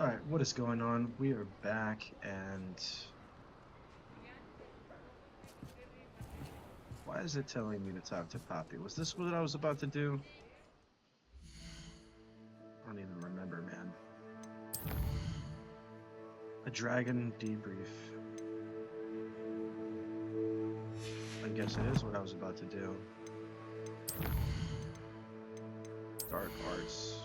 All right, what is going on? We are back, and why is it telling me to talk to Poppy? Was this what I was about to do? I don't even remember, man. A dragon debrief. I guess it is what I was about to do. Dark arts.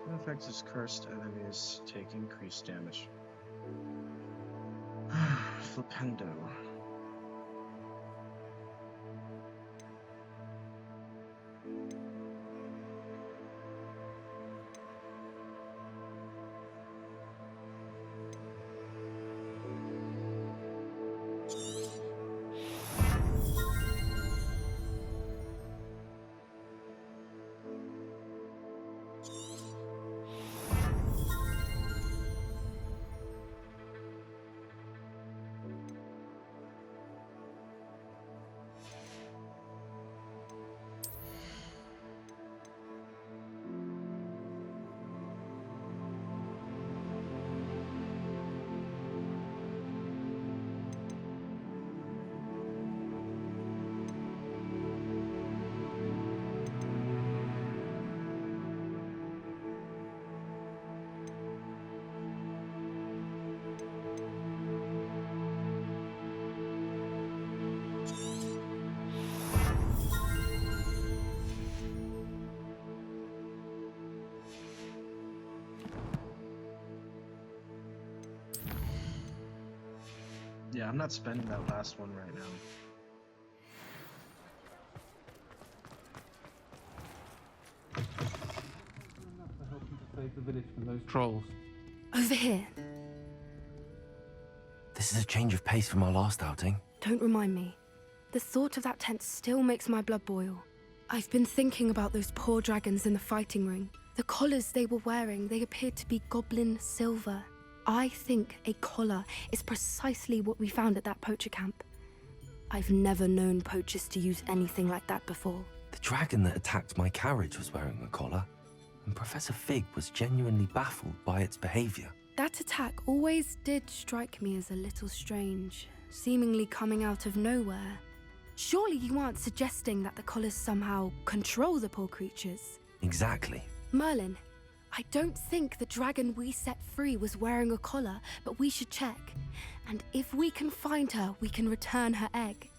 It affects its cursed enemies take increased damage. Flipendo. Yeah, I'm not spending that last one right now. Enough to help you to save the village from those trolls. Over here. This is a change of pace from our last outing. Don't remind me. The thought of that tent still makes my blood boil. I've been thinking about those poor dragons in the fighting ring. The collars they were wearing, they appeared to be goblin silver. I think a collar is precisely what we found at that poacher camp. I've never known poachers to use anything like that before. The dragon that attacked my carriage was wearing a collar, and Professor Fig was genuinely baffled by its behavior. That attack always did strike me as a little strange, seemingly coming out of nowhere. Surely you aren't suggesting that the collars somehow control the poor creatures? Exactly. Merlin, I don't think the dragon we set free was wearing a collar, but we should check. And if we can find her, we can return her egg.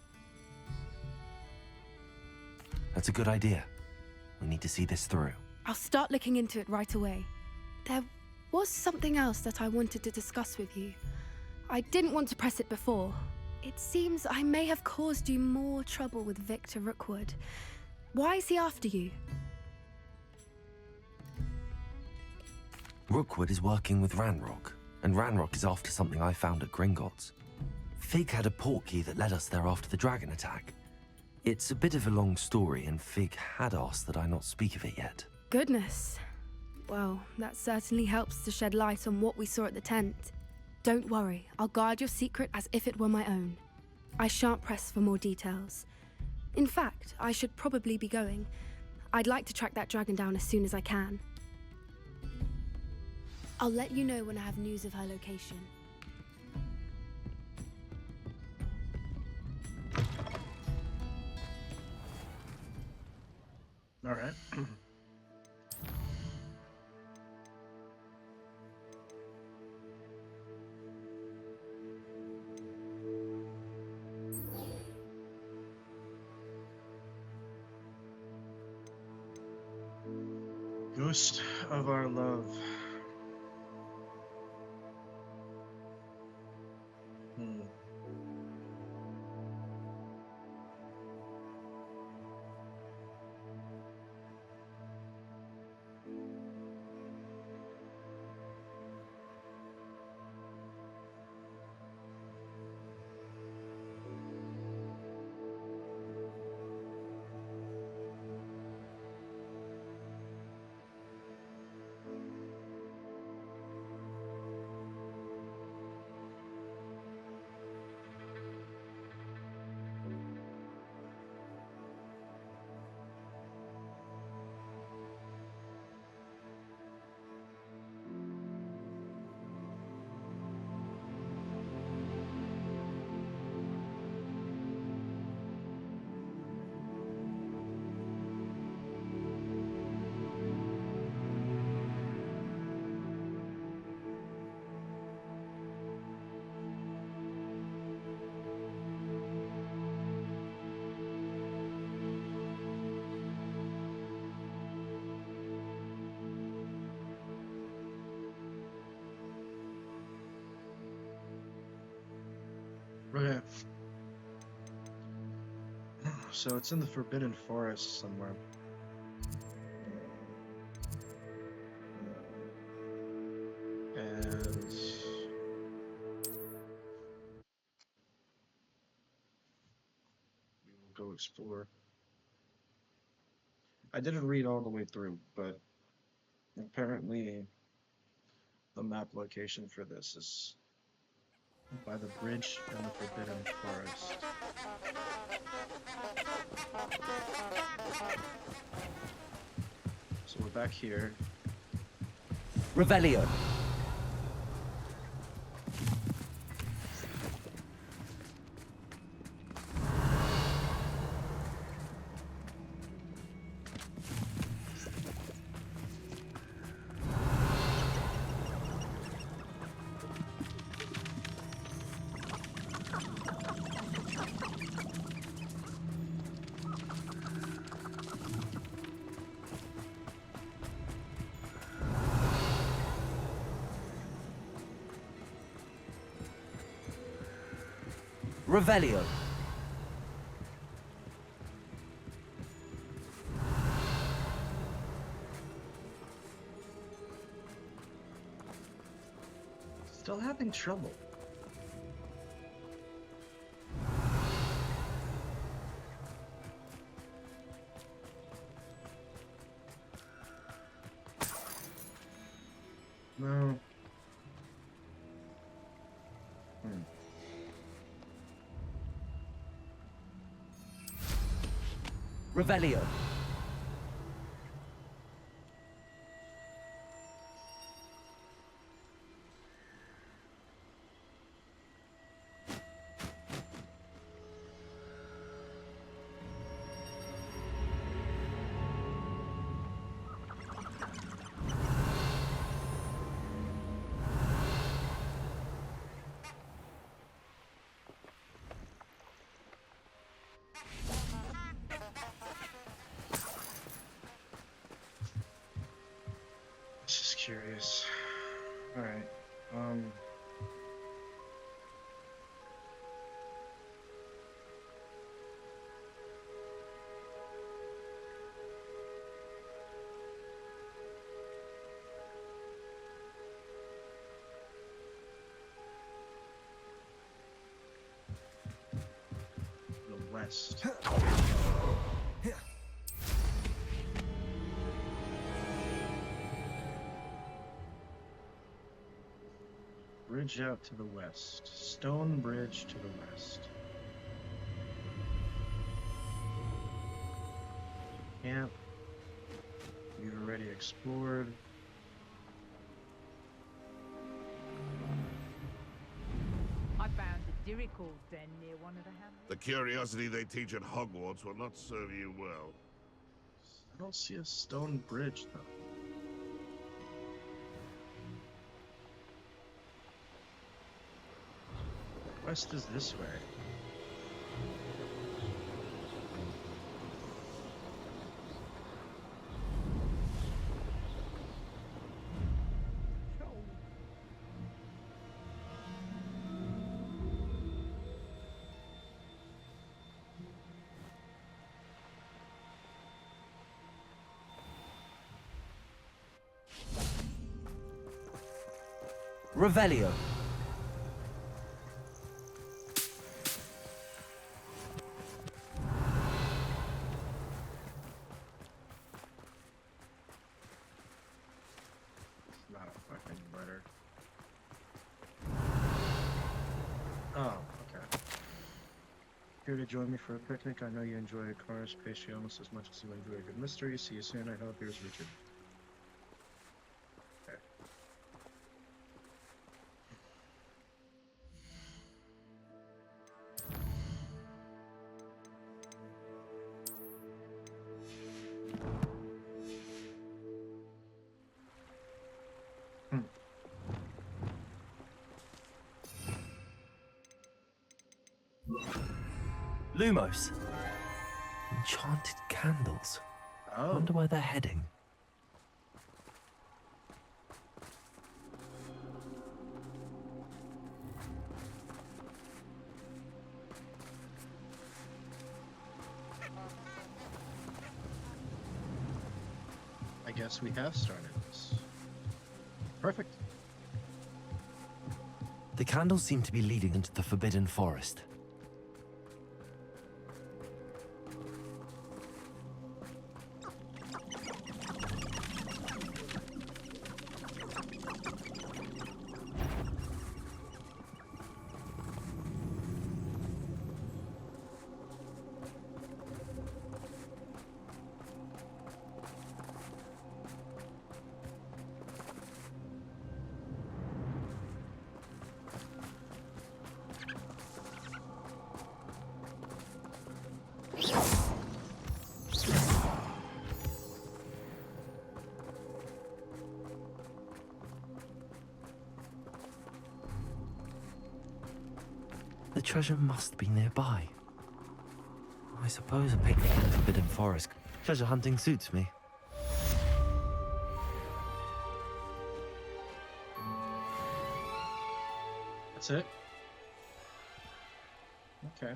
That's a good idea. We need to see this through. I'll start looking into it right away. There was something else that I wanted to discuss with you. I didn't want to press it before. It seems I may have caused you more trouble with Victor Rookwood. Why is he after you? Rookwood is working with Ranrock, and Ranrock is after something I found at Gringotts. Fig had a portkey that led us there after the dragon attack. It's a bit of a long story, and Fig had asked that I not speak of it yet. Goodness. Well, that certainly helps to shed light on what we saw at the tent. Don't worry, I'll guard your secret as if it were my own. I shan't press for more details. In fact, I should probably be going. I'd like to track that dragon down as soon as I can. I'll let you know when I have news of her location. All right. Ghost of our love. Hmm. Okay. So it's in the Forbidden Forest somewhere. And we will go explore. I didn't read all the way through, but apparently the map location for this is by the bridge in the Forbidden Forest. So we're back here. Revelio. Revelio. Still having trouble. No. Revelio. Just curious. Alright. The west. Bridge out to the west. Stone bridge to the west. Camp. We've already explored. I found a Dirical's den near one of the hamlets. The curiosity they teach at Hogwarts will not serve you well. I don't see a stone bridge though. West is this way. Revelio. It's not a fucking letter. Oh, okay. Here to join me for a picnic. I know you enjoy a cars pastry almost as much as you enjoy a good mystery. See you soon. I hope. Here's Richard. Okay. Lumos. Enchanted candles. I Oh, wonder where they're heading. guess we have started this. Perfect. The candles seem to be leading into the Forbidden Forest. The treasure must be nearby. I suppose a picnic in the Forbidden Forest. Treasure hunting suits me. That's it? Okay.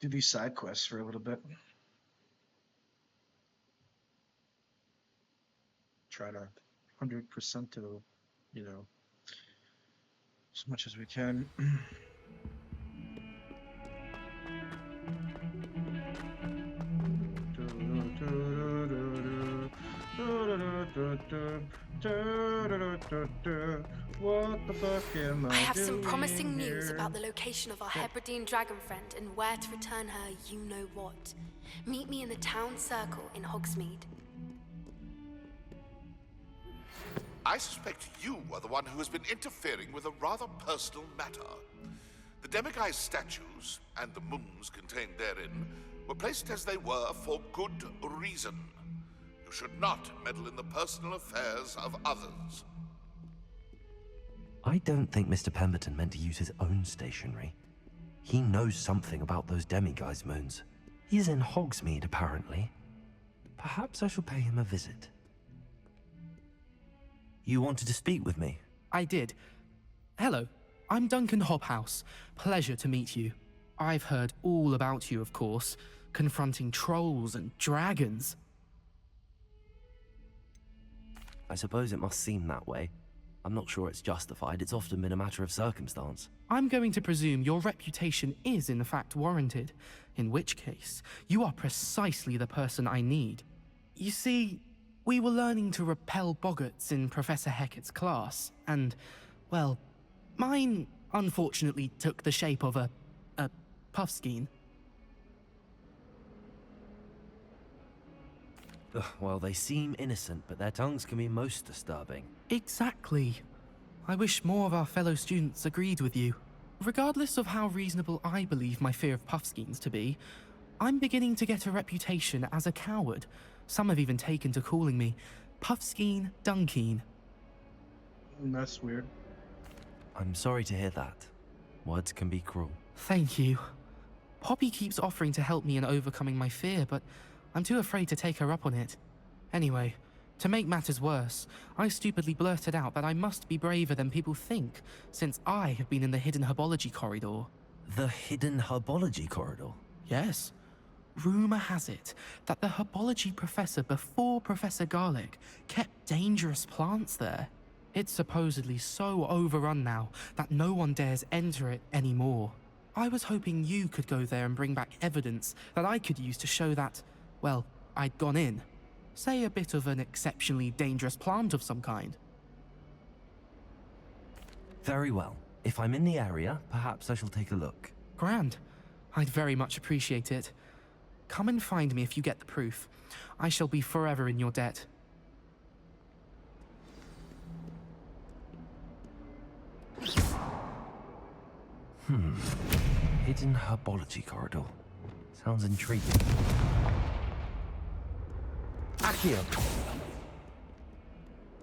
Do these side quests for a little bit. Try to 100% to, as much as we can. What the fuck am I have some doing promising news here? about the location of our Hebridean dragon friend and where to return her you-know-what. Meet me in the town circle in Hogsmeade. I suspect you are the one who has been interfering with a rather personal matter. The demiguise statues, and the moons contained therein, were placed as they were for good reason. You should not meddle in the personal affairs of others. I don't think Mr. Pemberton meant to use his own stationery. He knows something about those demiguise moons. He's in Hogsmeade, apparently. Perhaps I shall pay him a visit. You wanted to speak with me? I did. Hello, I'm Duncan Hobhouse. Pleasure to meet you. I've heard all about you, of course, confronting trolls and dragons. I suppose it must seem that way. I'm not sure it's justified. It's often been a matter of circumstance. I'm going to presume your reputation is in fact warranted, in which case, you are precisely the person I need. You see, we were learning to repel boggarts in Professor Hecat's class, and, well, mine unfortunately took the shape of a puffskein. Ugh, well, they seem innocent, but their tongues can be most disturbing. Exactly. I wish more of our fellow students agreed with you. Regardless of how reasonable I believe my fear of puffskeins to be, I'm beginning to get a reputation as a coward. Some have even taken to calling me Puffskein Dunkeen. That's weird. I'm sorry to hear that. Words can be cruel. Thank you. Poppy keeps offering to help me in overcoming my fear, but I'm too afraid to take her up on it. Anyway, to make matters worse, I stupidly blurted out that I must be braver than people think, since I have been in the hidden herbology corridor. The hidden herbology corridor? Yes. Rumor has it that the herbology professor before Professor Garlic kept dangerous plants there. It's supposedly so overrun now that no one dares enter it anymore. I was hoping you could go there and bring back evidence that I could use to show that, well, I'd gone in. Say a bit of an exceptionally dangerous plant of some kind. Very well. If I'm in the area, perhaps I shall take a look. Grand. I'd very much appreciate it. Come and find me if you get the proof. I shall be forever in your debt. Hidden herbology corridor. Sounds intriguing. Accio!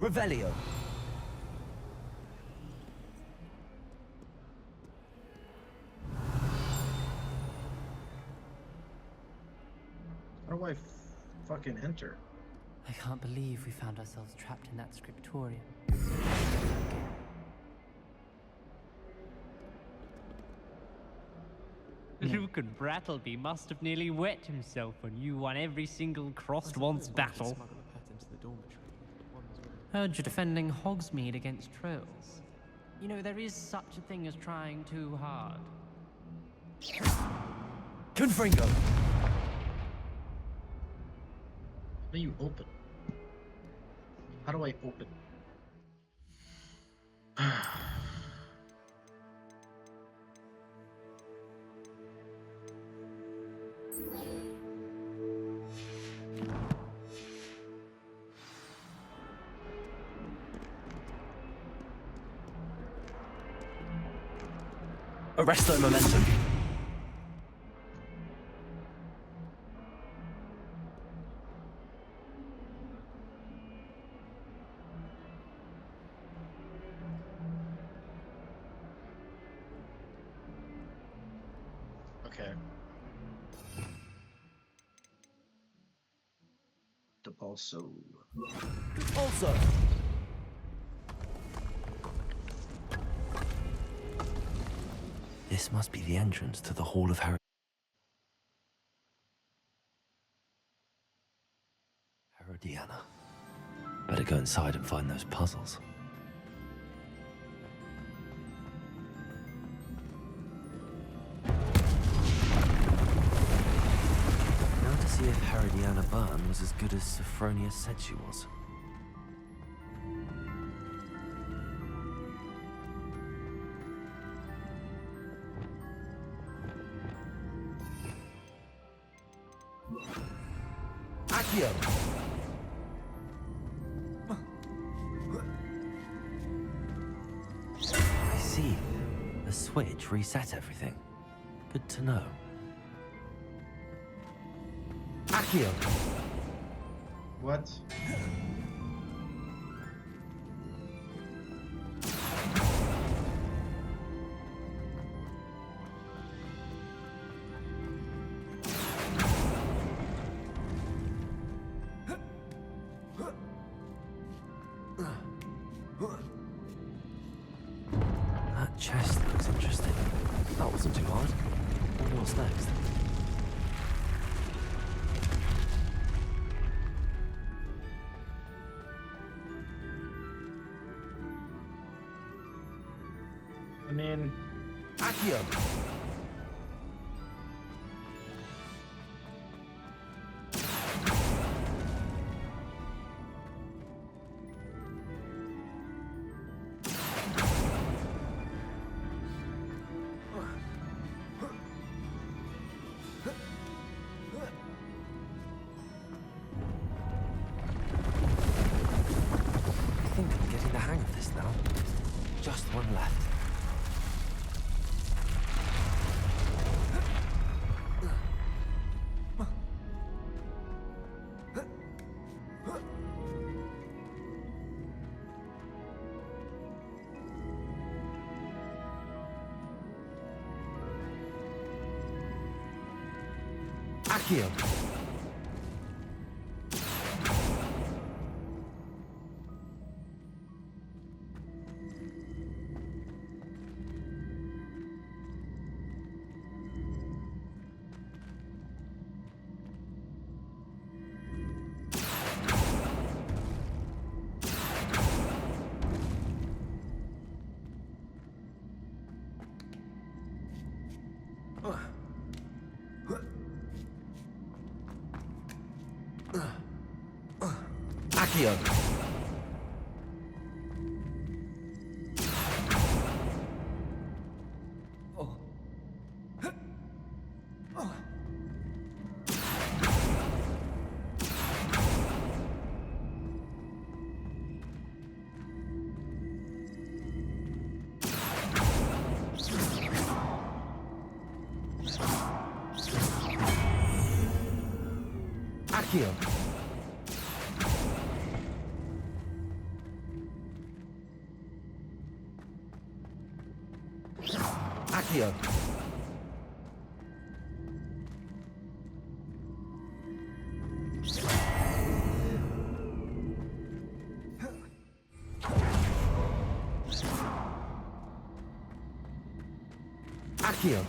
Revelio! How do I fucking enter? I can't believe we found ourselves trapped in that scriptorium. Luke and Brattleby must have nearly wet himself when you won every single crossed once battle. Heard you're defending Hogsmeade against trolls. You know, there is such a thing as trying too hard. Confringo! How do you open? How do I open? Arresto momentum. Okay. Depulso. Also. This must be the entrance to the Hall of Herodiana. Better go inside and find those puzzles. Now to see if Herodiana Byrne was as good as Sophronia said she was. Accio! I see. The switch reset everything. Good to know. Accio! What? That chest looks interesting. That wasn't too hard. What's next? I mean, Accio! I think I'm getting the hang of this now. Just one left. Accio! Accio! Accio! Accio! Accio!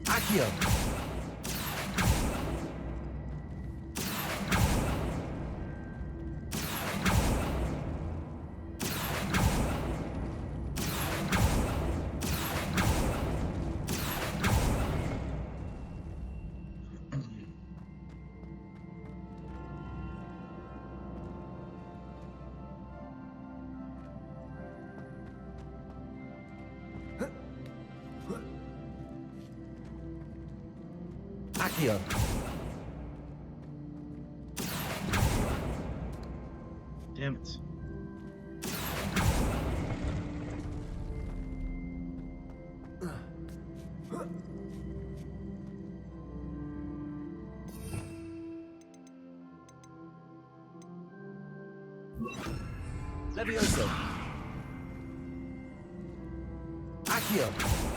Accio! Accio! Damn it. Levioso! Accio!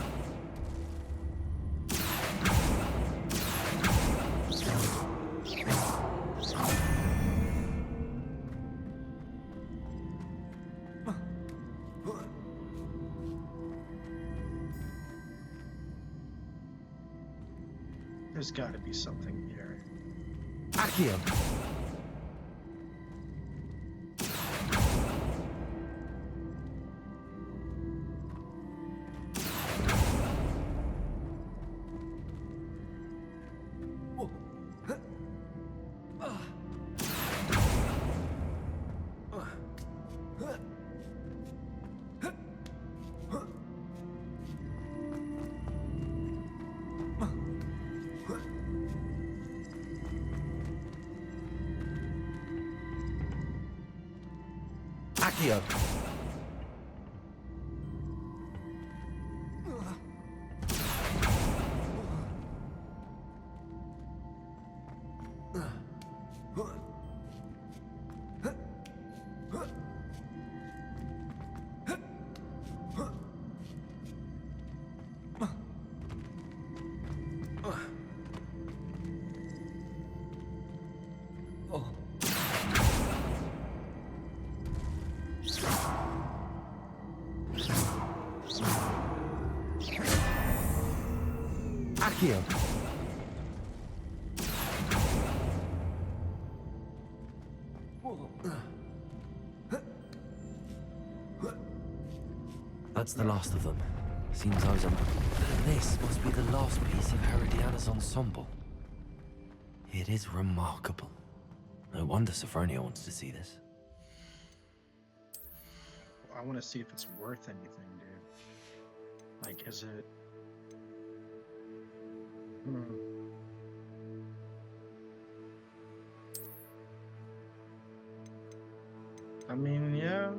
There's gotta be something here. Accio! Accio! Accio! That's the last of them. Seems I was This must be the last piece of Herodiana's ensemble. It is remarkable. No wonder Sophronia wants to see this. I want to see if it's worth anything, dude. Like, is it... I mean, yeah.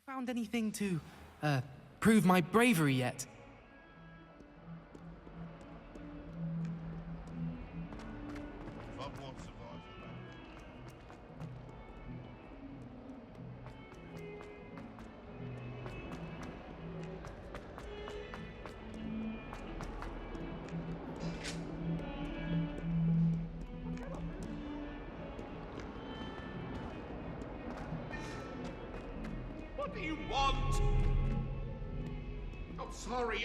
Found anything to, prove my bravery yet? What do you want? I'm sorry,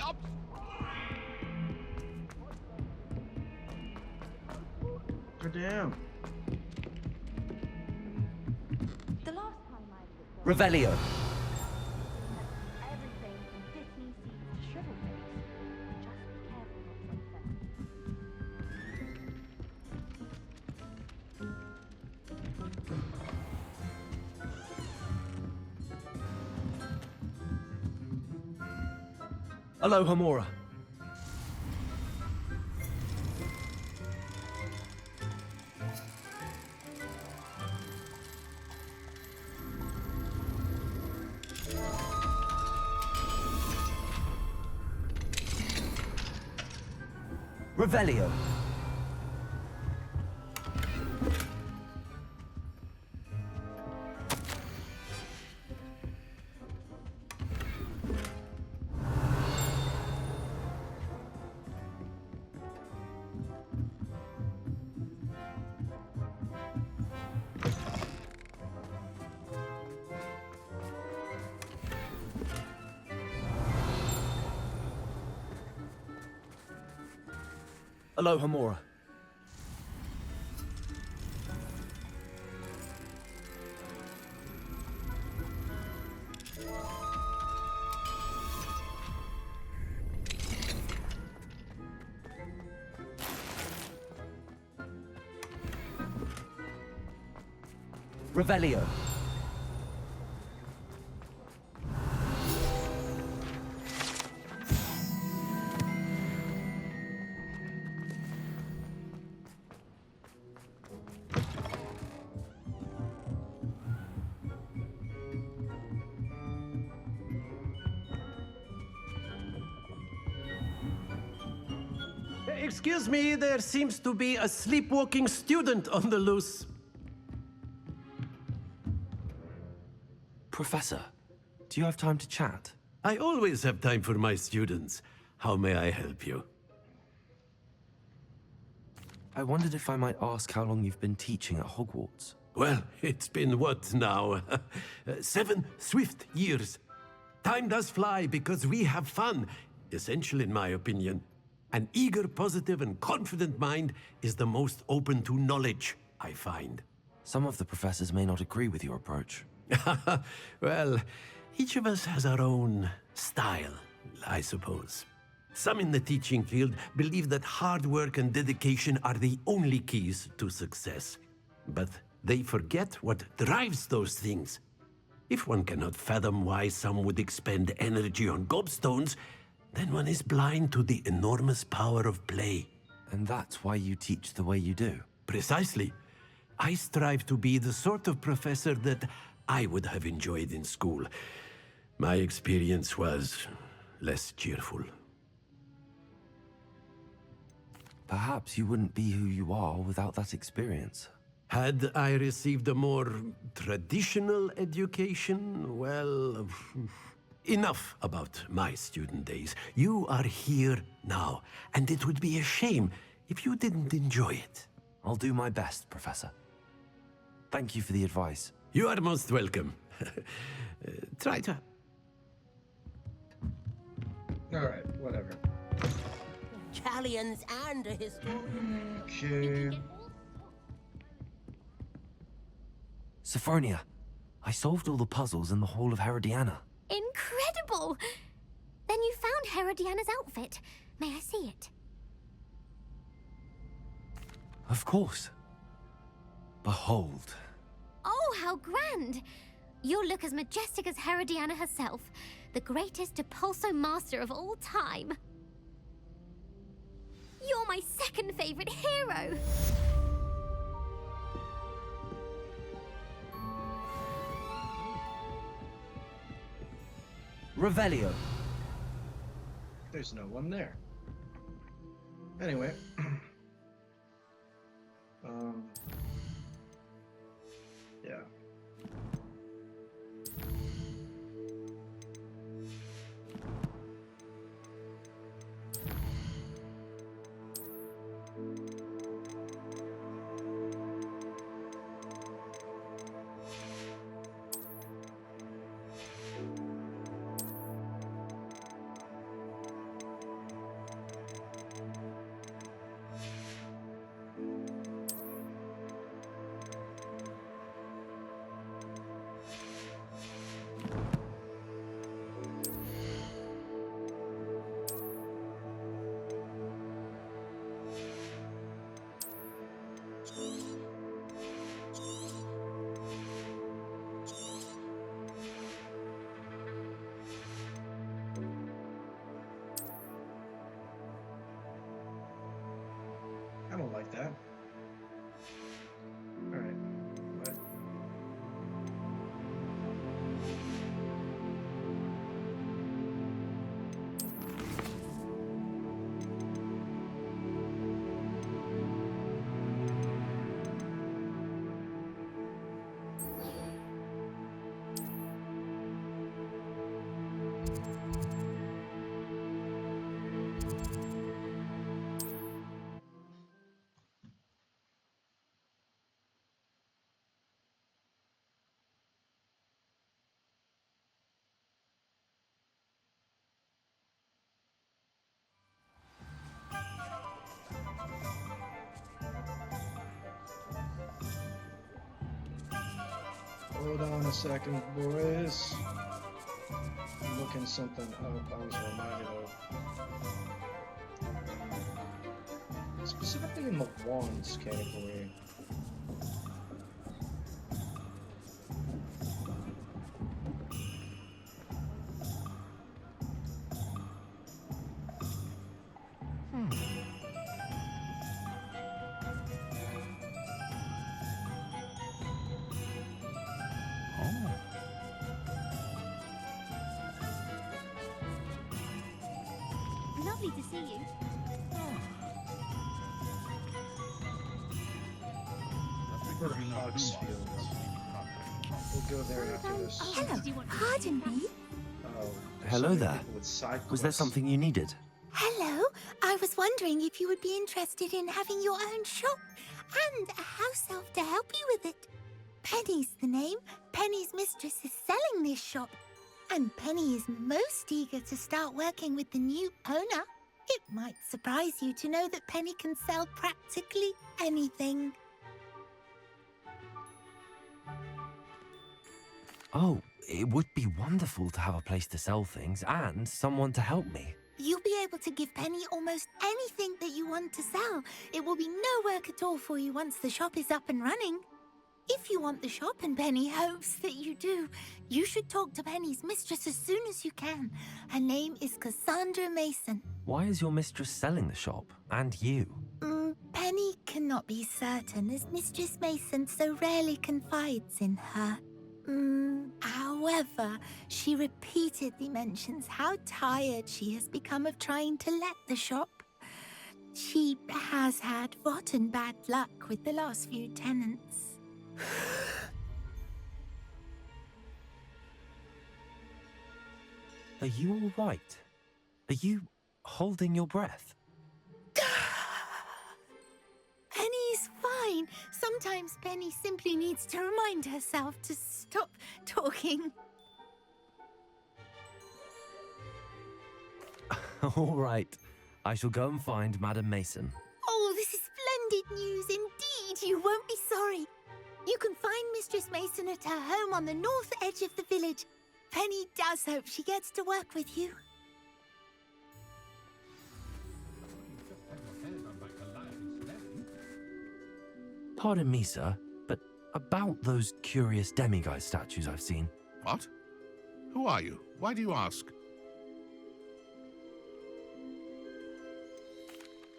Goddamn. The last time I was at Revelio. everything from Disney seeds to shrivel face. Just be careful not to upset. Aloha Mora. Revelio. Aloha Mora. Revelio. Excuse me, there seems to be a sleepwalking student on the loose. Professor, do you have time to chat? I always have time for my students. How may I help you? I wondered if I might ask how long you've been teaching at Hogwarts. Well, it's been what now? 7 swift years. Time does fly because we have fun, essential in my opinion. An eager, positive, and confident mind is the most open to knowledge, I find. Some of the professors may not agree with your approach. Well, each of us has our own style, I suppose. Some in the teaching field believe that hard work and dedication are the only keys to success. But they forget what drives those things. If one cannot fathom why some would expend energy on gobstones, then one is blind to the enormous power of play. And that's why you teach the way you do. Precisely. I strive to be the sort of professor that I would have enjoyed in school. My experience was less cheerful. Perhaps you wouldn't be who you are without that experience. Had I received a more traditional education, well, enough about my student days. You are here now, and it would be a shame if you didn't enjoy it. I'll do my best, Professor. Thank you for the advice. You are most welcome. Try to... Alright, whatever. Italians and a historian. Okay. Sophronia, I solved all the puzzles in the Hall of Herodiana. Incredible! Then you found Herodiana's outfit. May I see it? Of course. Behold. Oh, how grand! You'll look as majestic as Herodiana herself, the greatest Depulso master of all time. You're my second favorite hero! Revelio. There's no one there. Anyway. Yeah. I don't like that. Alright. What? Hold on a second, boys. I'm looking something up I was reminded of. Specifically in the wands category. Lovely to see you. Hogsfield. We'll go there after this. Hello, pardon me. Oh, Hello so many there. people with side Was there quests. something you needed? Hello, I was wondering if you would be interested in having your own shop and a house elf to help you with it. Penny's the name. Penny's mistress is selling this shop. And Penny is most eager to start working with the new owner. It might surprise you to know that Penny can sell practically anything. Oh, it would be wonderful to have a place to sell things and someone to help me. You'll be able to give Penny almost anything that you want to sell. It will be no work at all for you once the shop is up and running. If you want the shop and Penny hopes that you do, you should talk to Penny's mistress as soon as you can. Her name is Cassandra Mason. Why is your mistress selling the shop? And you? Penny cannot be certain as Mistress Mason so rarely confides in her. However, she repeatedly mentions how tired she has become of trying to let the shop. She has had rotten bad luck with the last few tenants. Are you all right? Are you holding your breath? Penny's fine. Sometimes Penny simply needs to remind herself to stop talking. All right. I shall go and find Madam Mason. Oh, this is splendid news indeed. You won't be sorry. You can find Mistress Mason at her home on the north edge of the village. Penny does hope she gets to work with you. Pardon me, sir, but about those curious demiguise statues I've seen. What? Who are you? Why do you ask?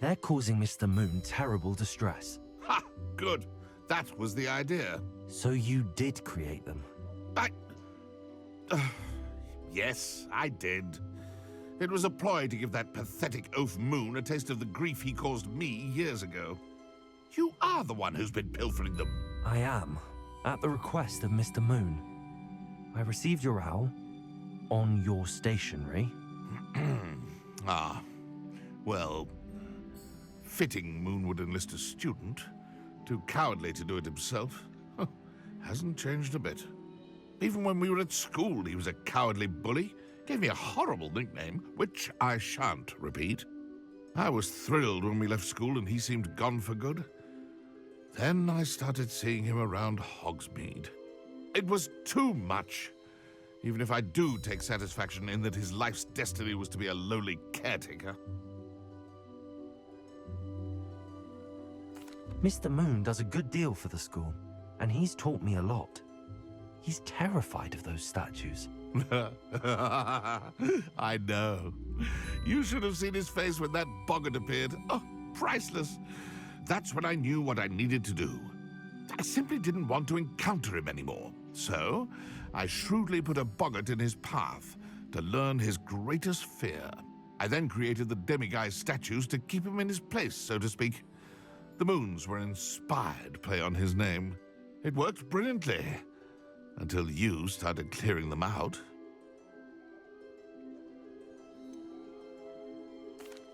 They're causing Mr. Moon terrible distress. Ha! Good. That was the idea. So you did create them? Yes, I did. It was a ploy to give that pathetic oaf Moon a taste of the grief he caused me years ago. You are the one who's been pilfering them. I am, at the request of Mr. Moon. I received your owl on your stationery. Ah, well, fitting Moon would enlist a student. Too cowardly to do it himself. Hasn't changed a bit. Even when we were at school, he was a cowardly bully. Gave me a horrible nickname, which I shan't repeat. I was thrilled when we left school and he seemed gone for good. Then I started seeing him around Hogsmeade. It was too much. Even if I do take satisfaction in that his life's destiny was to be a lowly caretaker. Mr. Moon does a good deal for the school, and he's taught me a lot. He's terrified of those statues. I know. You should have seen his face when that boggart appeared. Oh, priceless. That's when I knew what I needed to do. I simply didn't want to encounter him anymore. So, I shrewdly put a boggart in his path to learn his greatest fear. I then created the demiguise statues to keep him in his place, so to speak. The moons were an inspired play on his name. It worked brilliantly. Until you started clearing them out.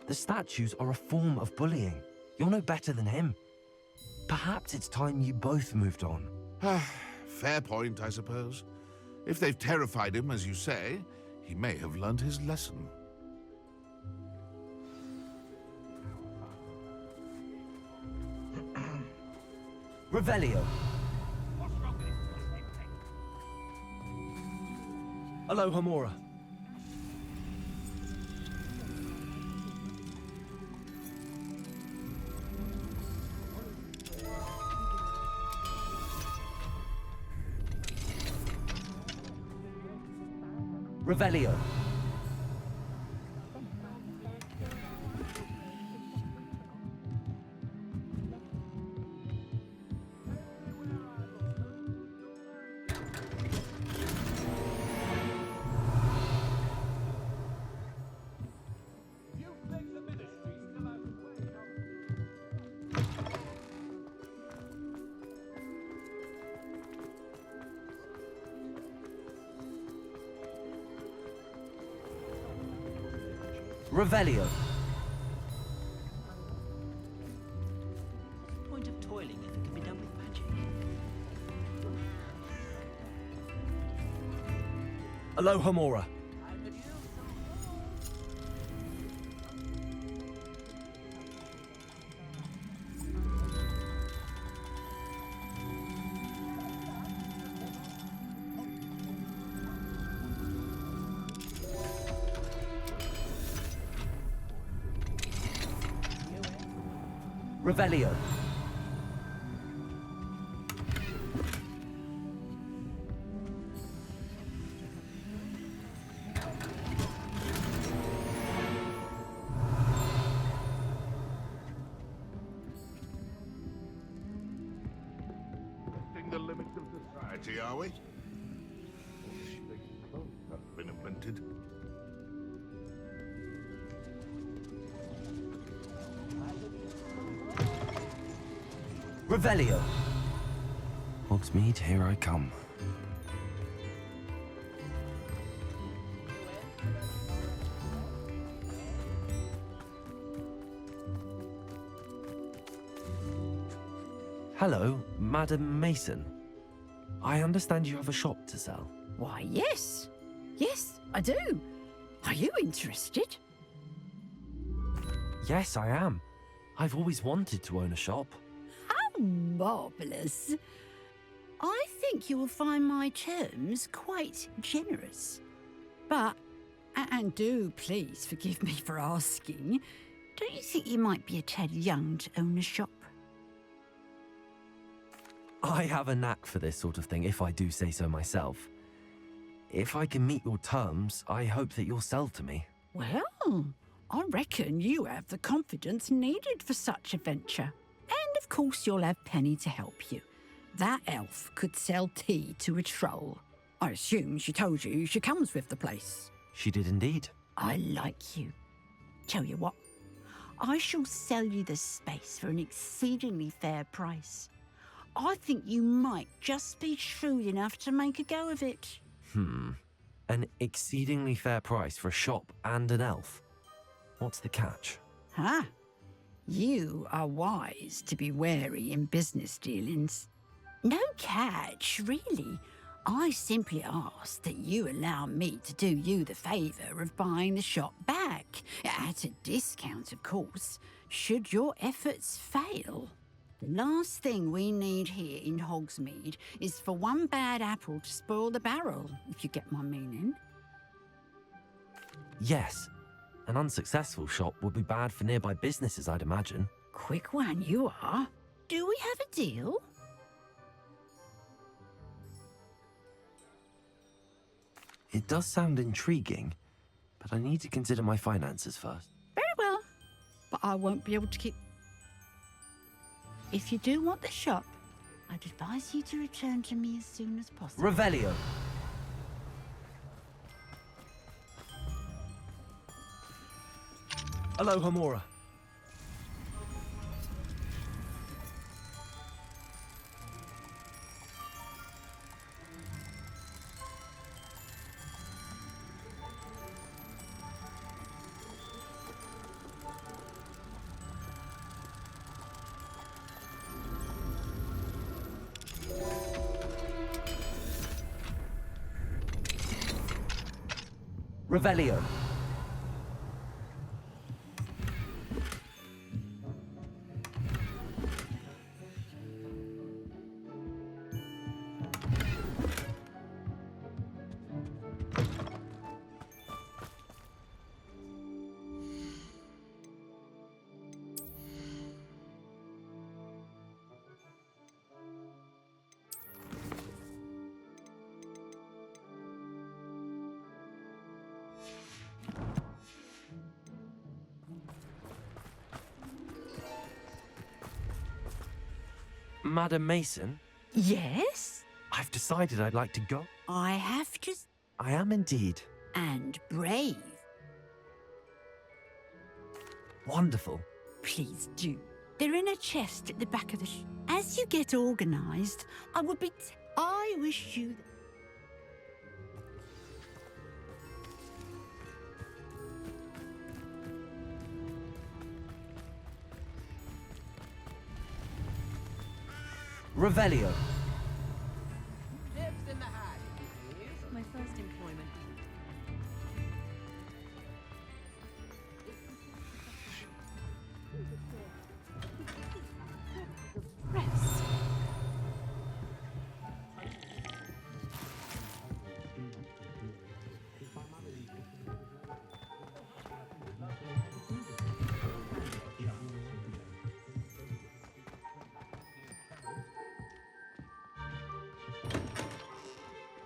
The statues are a form of bullying. You're no better than him. Perhaps it's time you both moved on. Fair point, I suppose. If they've terrified him, as you say, he may have learned his lesson. Revelio. Alohomora. Revelio. Revelio. Point of toiling if it can be done with magic. Alohomora. Revelio. Testing the limits of society, are we? Have been invented. Revelio. Hogsmeade, here I come. Hello, Madam Mason. I understand you have a shop to sell. Why, yes. Yes, I do. Are you interested? Yes, I am. I've always wanted to own a shop. How marvellous. I think you will find my terms quite generous. But, and do please forgive me for asking, don't you think you might be a tad young to own a shop? I have a knack for this sort of thing, if I do say so myself. If I can meet your terms, I hope that you'll sell to me. Well, I reckon you have the confidence needed for such a venture. And of course you'll have Penny to help you. That elf could sell tea to a troll. I assume she told you she comes with the place. She did indeed. I like you. Tell you what, I shall sell you the space for an exceedingly fair price. I think you might just be shrewd enough to make a go of it. An exceedingly fair price for a shop and an elf. What's the catch? Huh? You are wise to be wary in business dealings. No catch, really. I simply ask that you allow me to do you the favour of buying the shop back, at a discount, of course, should your efforts fail. The last thing we need here in Hogsmeade is for one bad apple to spoil the barrel, if you get my meaning. Yes. An unsuccessful shop would be bad for nearby businesses, I'd imagine. Quick one you are. Do we have a deal? It does sound intriguing, but I need to consider my finances first. Very well, but I won't be able to keep... If you do want the shop, I'd advise you to return to me as soon as possible. Revelio. Aloha Mora. Revelio. Madam Mason? Yes? I've decided I'd like to go. I have to... I am indeed. And brave. Wonderful. Please do. They're in a chest at the back of the... As you get organised, I would be... I wish you... Revelio. Lives in the hat, my first employment. Press.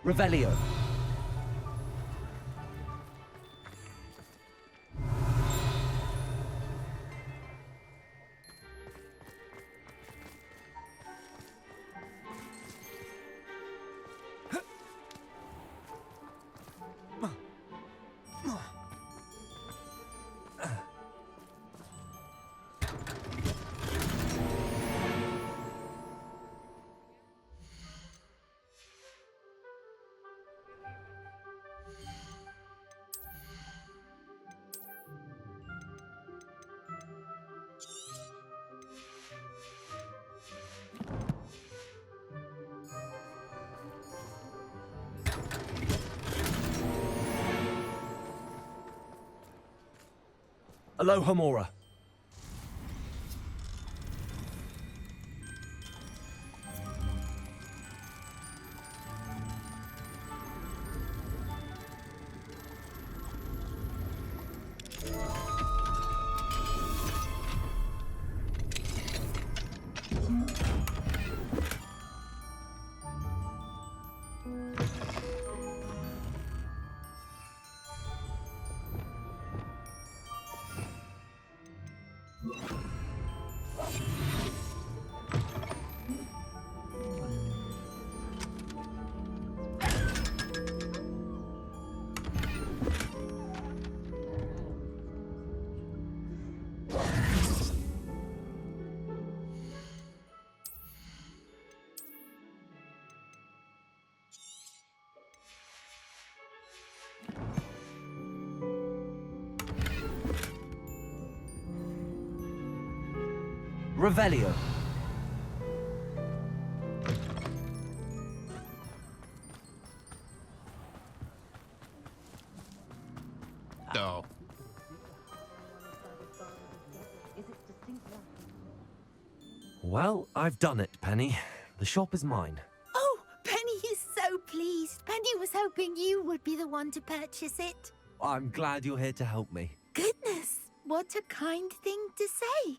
Revelio. Aloha Mora. Revelio. No. Well, I've done it, Penny. The shop is mine. Oh, Penny is so pleased. Penny was hoping you would be the one to purchase it. I'm glad you're here to help me. Goodness, what a kind thing to say.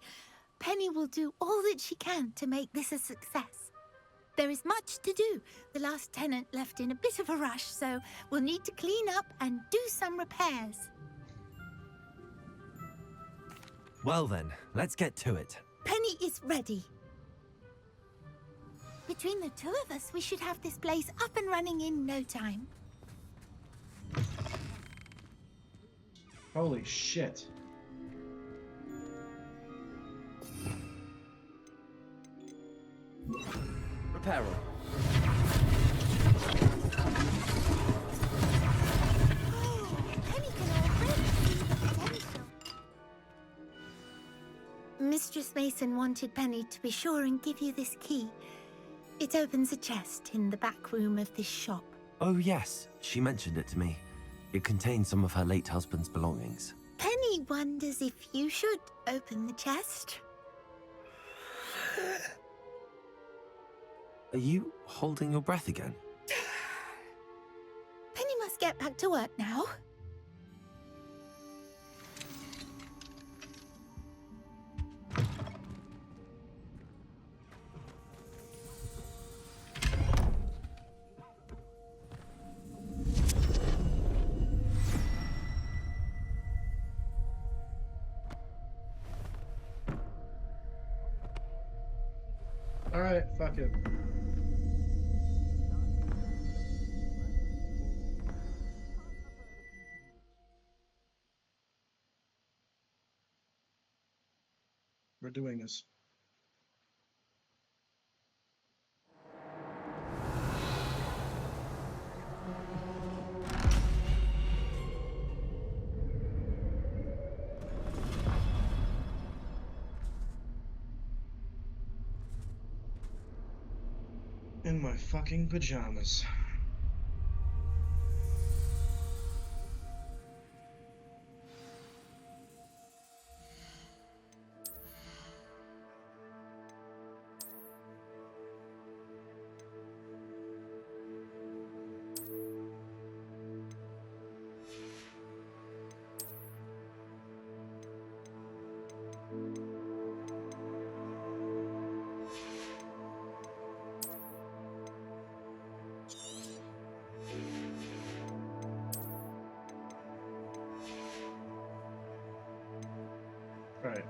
Penny will do all that she can to make this a success. There is much to do. The last tenant left in a bit of a rush, so we'll need to clean up and do some repairs. Well then, let's get to it. Penny is ready. Between the two of us, we should have this place up and running in no time. Holy shit. Reparo. Penny can already see the potential. Mistress Mason wanted Penny to be sure and give you this key. It opens a chest in the back room of this shop. Oh yes, she mentioned it to me. It contains some of her late husband's belongings. Penny wonders if you should open the chest. Are you holding your breath again? Penny must get back to work now. Alright, fuck it. We're doing this. In my fucking pajamas. Right.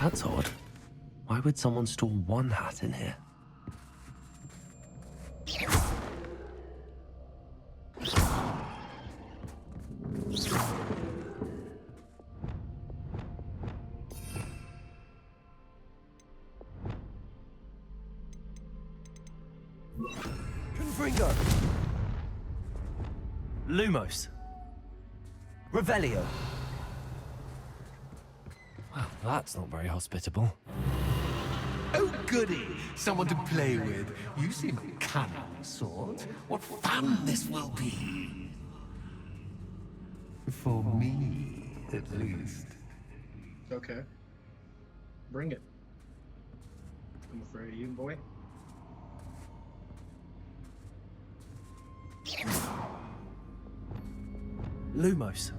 That's odd. Why would someone store one hat in here? Confringo! Lumos! Revelio! Well, that's not very hospitable. Oh, goody! Someone to play with. You seem a cunning sort. What fun this will be! For me, at least. Okay. Bring it. I'm afraid of you, boy. Lumos.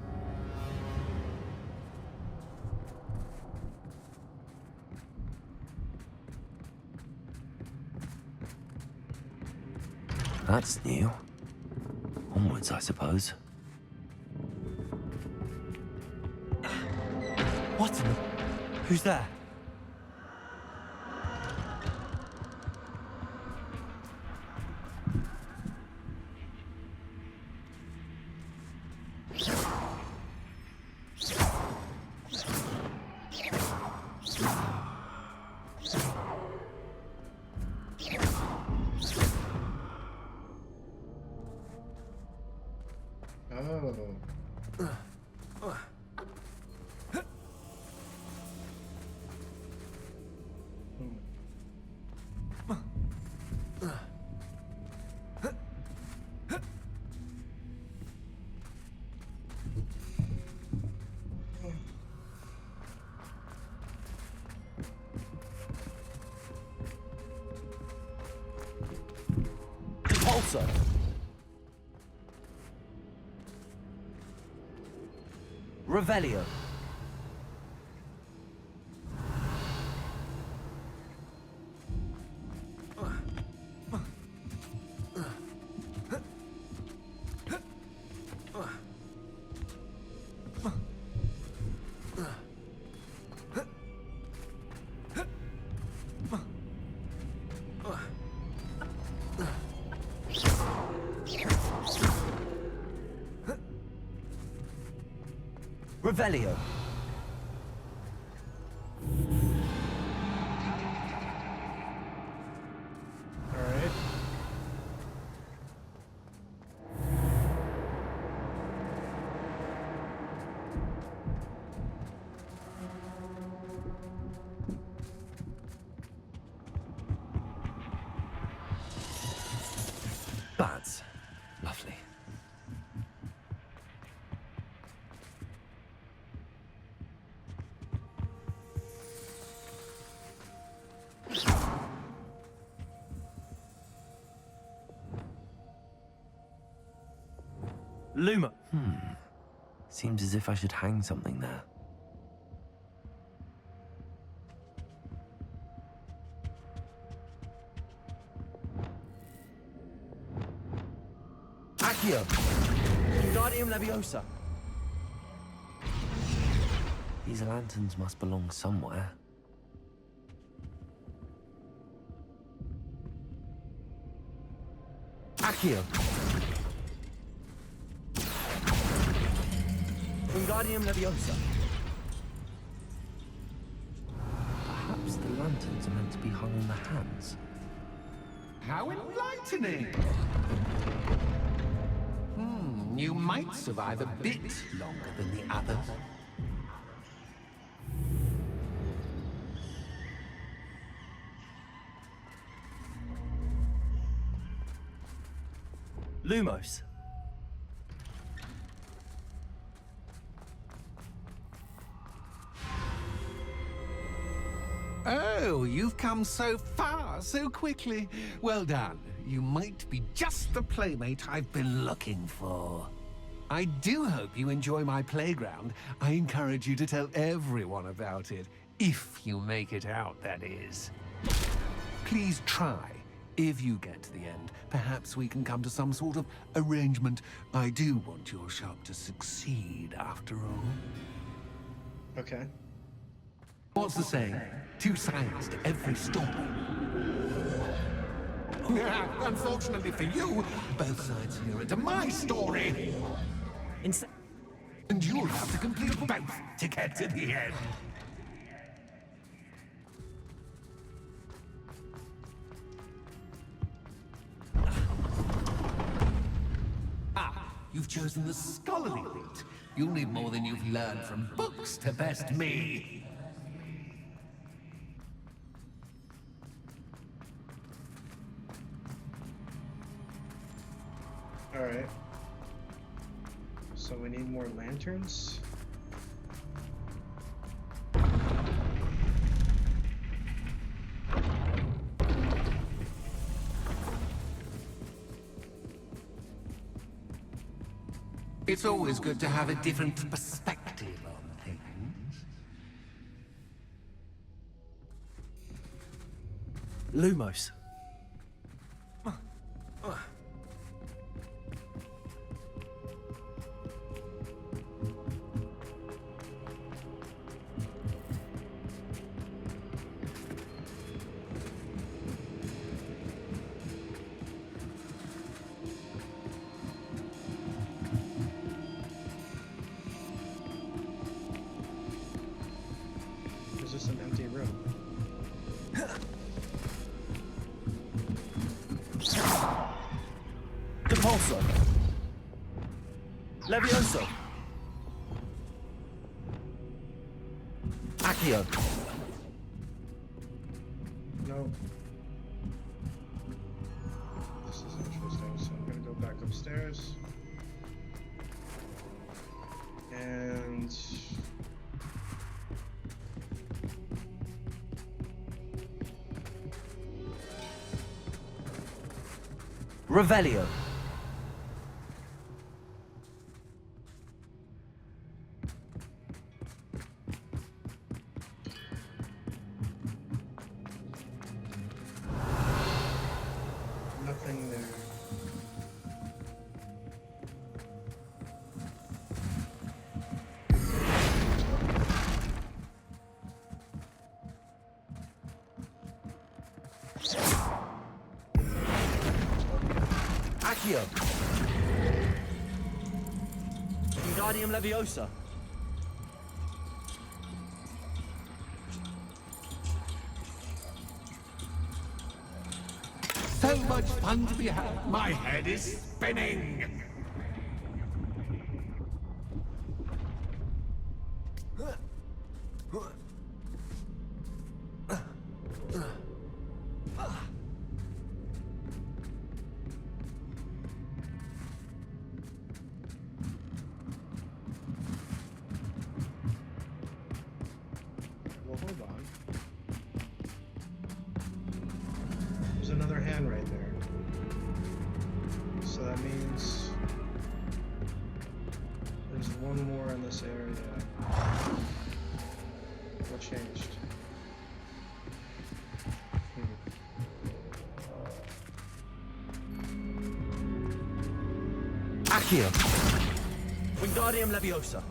That's new. Onwards, I suppose. What in the... Who's there? Repulsor. Revelio. Revelio. Alright. Bats. Lovely. Luma. Seems as if I should hang something there. Accio! Wingardium Leviosa! These lanterns must belong somewhere. Accio! Wingardium Leviosa! Perhaps the lanterns are meant to be hung on the hands. How enlightening! You might survive a bit longer than the others. Lumos. Oh, you've come so far, so quickly. Well done. You might be just the playmate I've been looking for. I do hope you enjoy my playground. I encourage you to tell everyone about it. If you make it out, that is. Please try. If you get to the end, perhaps we can come to some sort of arrangement. I do want your shop to succeed, after all. Okay. What's the saying? Two sides to every story. Unfortunately for you, both sides here into my story. And you'll have to complete both to get to the end. You've chosen the scholarly route. You'll need more than you've learned from books to best me. Alright. So we need more lanterns. It's always good to have a different perspective on things. Lumos. Is this an empty room? Depulso. Levioso. Accio. No. This is interesting, so I'm gonna go back upstairs. And... Revelio. nothing there. Accio. Wingardium Leviosa. So much fun to be had. My head is spinning. Well, hold on. There's another hand right there. So that means there's one more in this area. What changed? Accio. Wingardium Leviosa.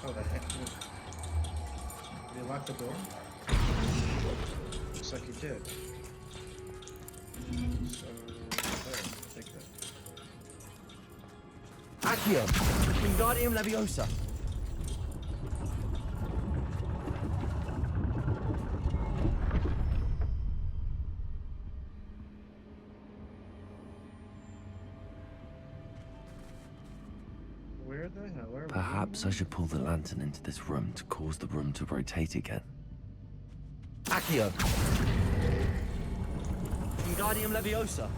Oh, the heck? Did he lock the door? Looks like he did. So, there, take that. Accio. Wingardium Leviosa. Where the hell are we? Perhaps I should pull the lantern into this room to cause the room to rotate again. Accio. Wingardium Leviosa.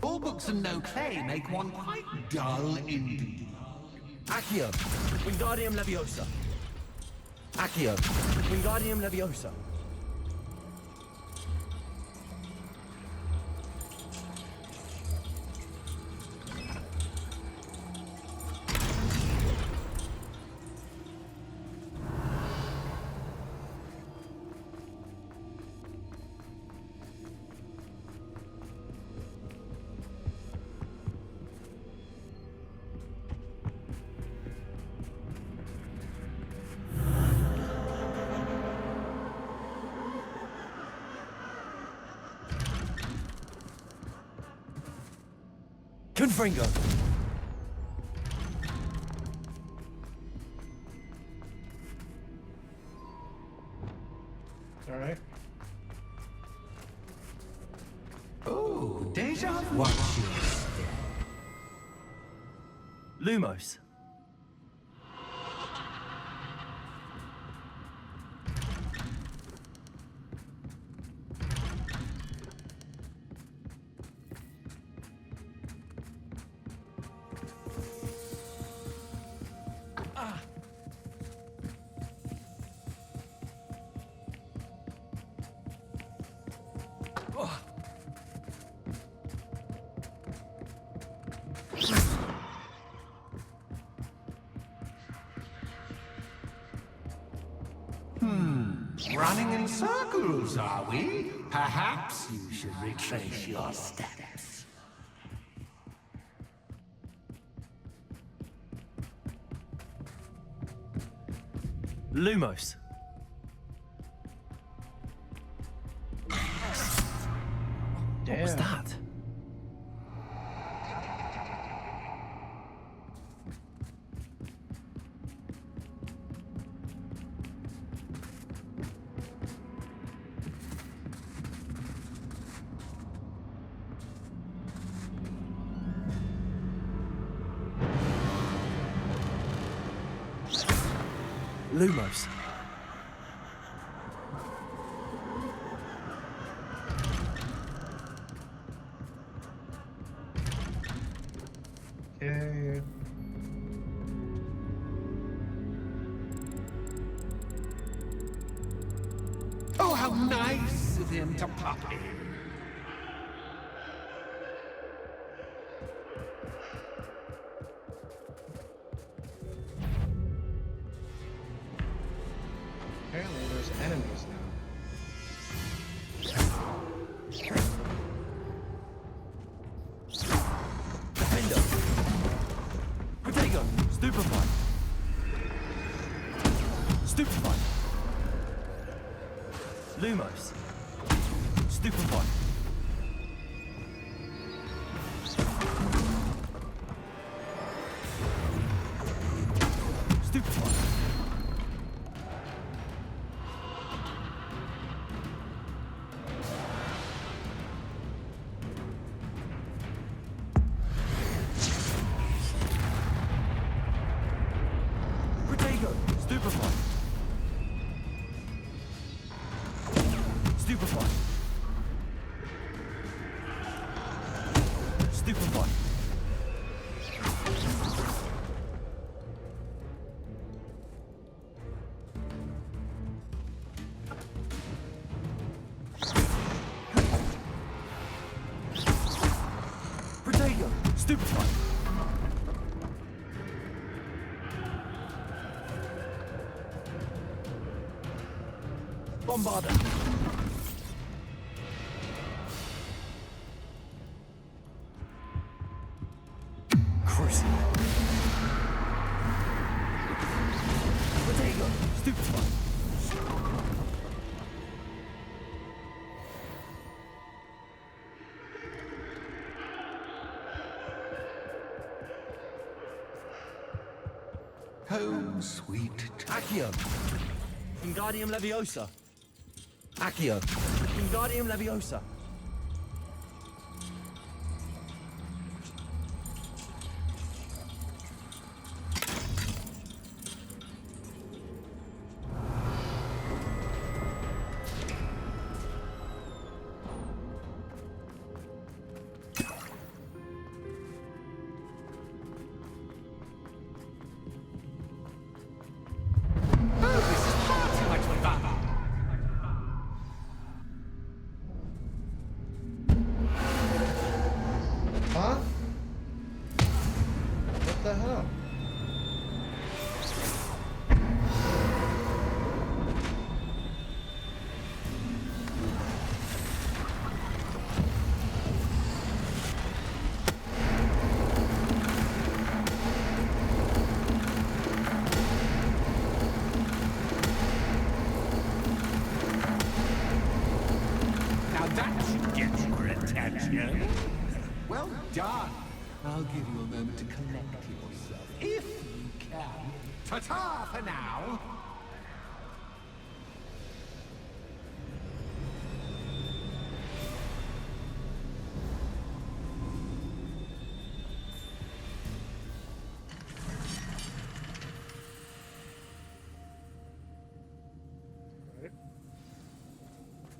All books and no clay make one quite dull indeed. Accio. Wingardium Leviosa. Accio. Wingardium Leviosa. Confringo. Alright. Oh, deja vu. Watch your step. Lumos. Running in circles, are we? Perhaps you should retrace your steps. Lumos. What was that? Lumos. Okay. Oh, how nice of him to pop in. Apparently there's enemies now. Defender. Protego. Stupefy. Stupefy. Lumos. Stupefy. Stupefy. Protego. Stupefy. Stupefy. Stupefy. Protego. Stupefy. Bombarder. Crucible. Protego. Stupefy. Home, sweet Accio. Wingardium Leviosa. Accio. Wingardium Leviosa. Huh? What the hell? Now that should get your attention. Well done. I'll give you a moment to collect yourself, if you can. Ta-ta for now!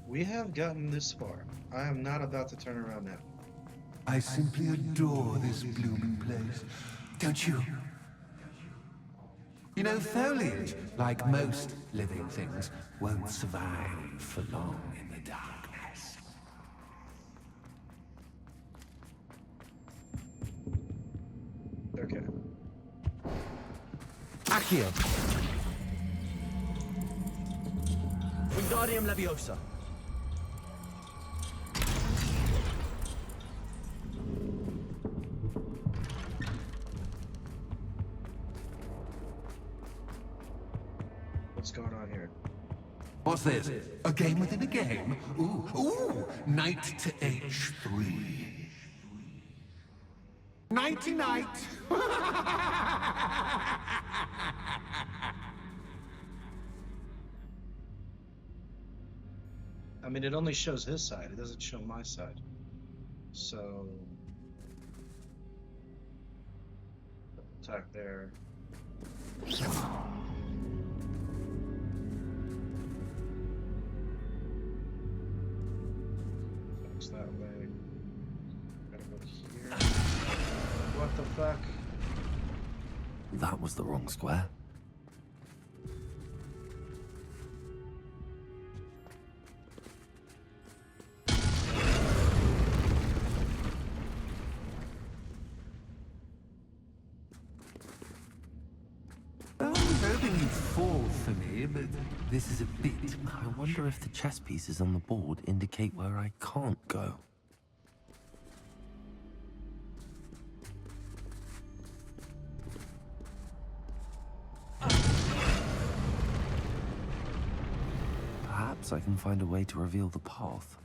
We have gotten this far. I am not about to turn around now. I simply adore this blooming place, don't you? You know, foliage, like most living things, won't survive for long in the darkness. Okay. Accio. Wingardium Leviosa. What's going on here? What's this? A game within a game? Ooh, knight to h3. Nighty-night! I mean, it only shows his side. It doesn't show my side. So... attack there. Attacks that way. Gotta go here. What the fuck? That was the wrong square. I was hoping you'd fall for me, but This is a bit... I wonder if the chess pieces on the board indicate where I can't go. Perhaps I can find a way to reveal the path.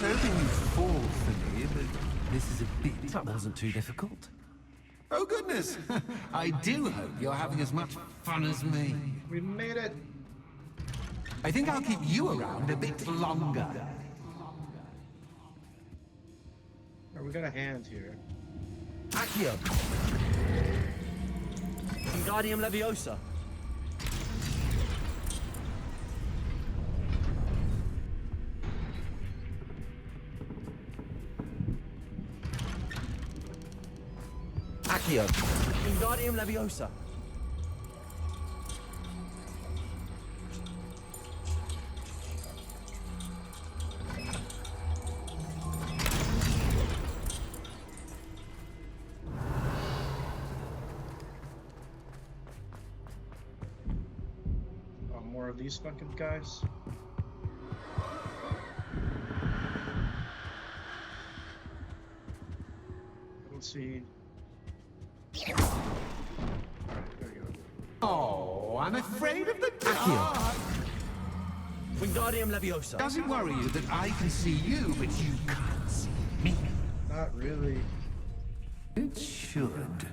hoping you'd fall for me, but this is a bit... That wasn't too difficult. Oh, goodness! I do hope you're having as much fun as me. We made it! I think I'll keep you around a bit longer. Right, we got a hand here. Accio. Wingardium Leviosa. Accio. Wingardium Leviosa. More of these fucking guys. Let's see. Alright, there you go. Oh, I'm afraid of the dark. Wingardium Leviosa. Does it worry you that I can see you, but you can't see me? Not really. It should.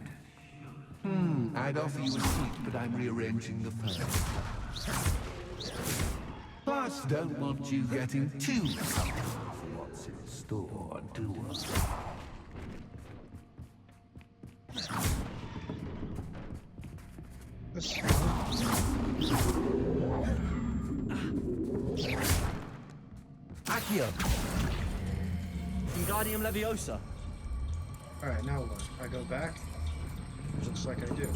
I'd offer you a seat, but I'm rearranging the furniture. Plus, don't want you getting too comfortable for what's in store, do Accio. Wingardium Leviosa. Alright, now what? I go back? Looks like I do.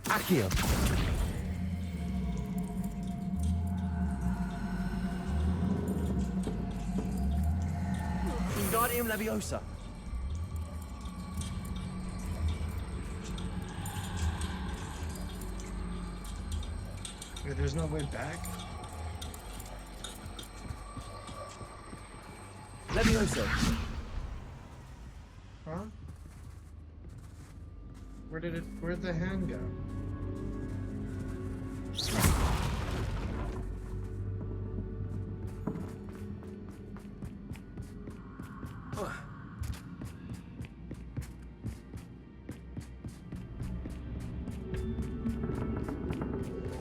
Accio. Wingardium Leviosa. Wait, there's no way back? Leviosa. Huh? Where'd the hand go?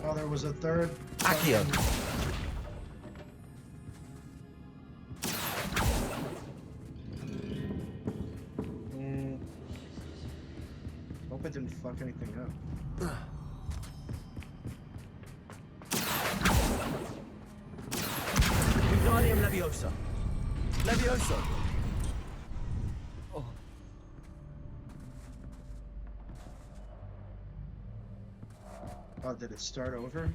Oh, there was a third. Accio. Hope I didn't fuck anything up. Wingardium Leviosa. Leviosa. Oh. Oh, did it start over?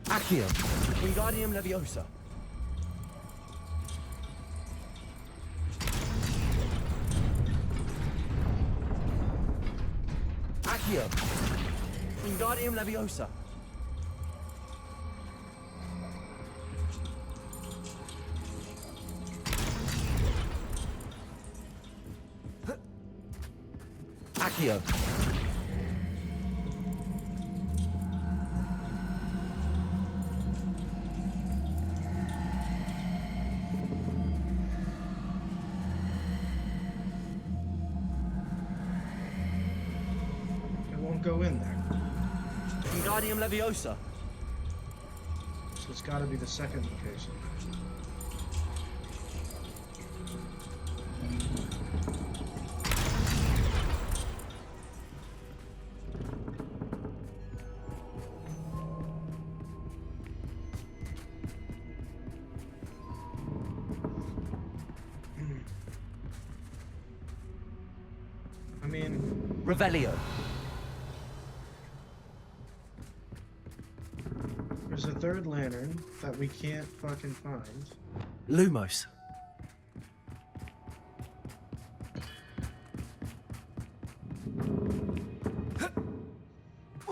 Accio. Wingardium Leviosa. Accio. Wingardium Leviosa. Accio. It won't go in there. Wingardium Leviosa. So it's gotta be the second location. I mean, Revelio. there's a third lantern that we can't fucking find. Lumos.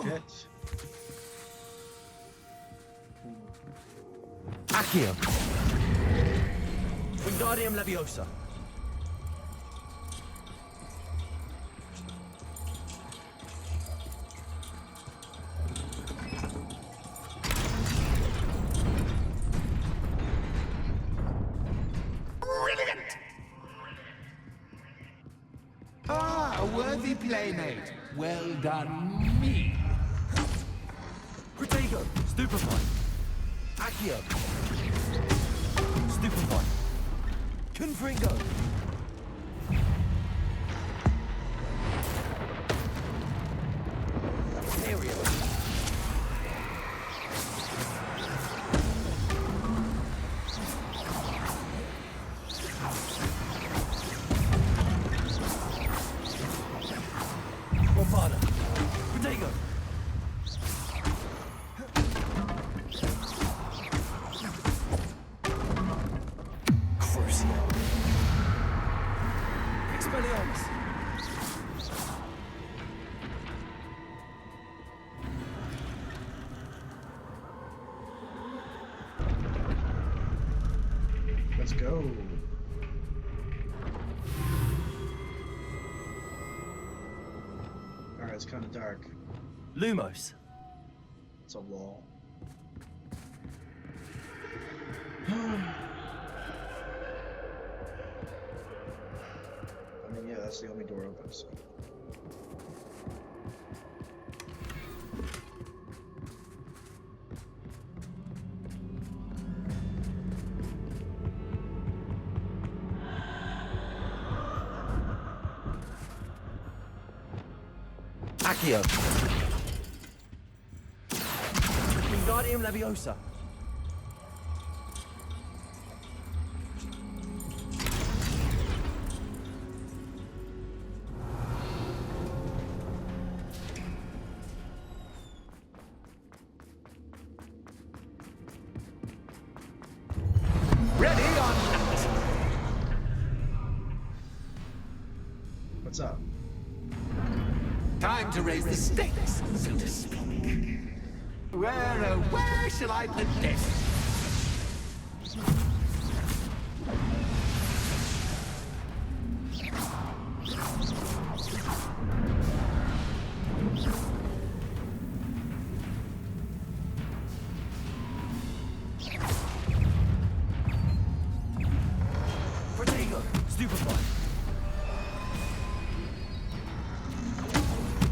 Shit. Accio. Wingardium Leviosa. Ah, a worthy playmate. Well done, me. Protego. Stupefy. Accio. Stupefy. Confringo. Stereo. Bofana. Protego. Crucio. Expelliarmus. Let's go. Alright, it's kind of dark. Lumos. It's a wall. I mean, yeah, that's the only door open, so. Accio. Wingardium Leviosa. Ready or not? What's up? Time to raise the stakes, so to speak. Where shall I put this? Protego! Stupefy!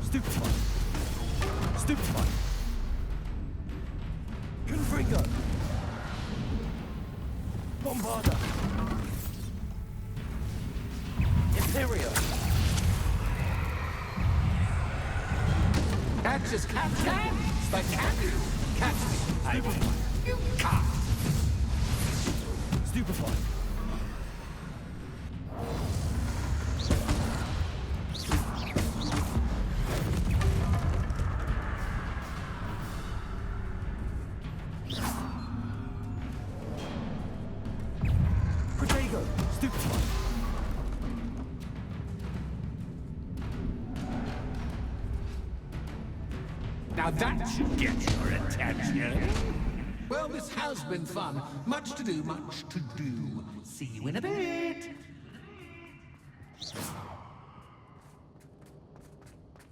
Stupefy! Stupefy! Confringo! Bombarda! Imperio! Catch us, but can you catch me? I will. You can't. Stupefy! Protego! Stupefy! Now that should get your attention. Well, this has been fun. Much to do, much to do. See you in a bit.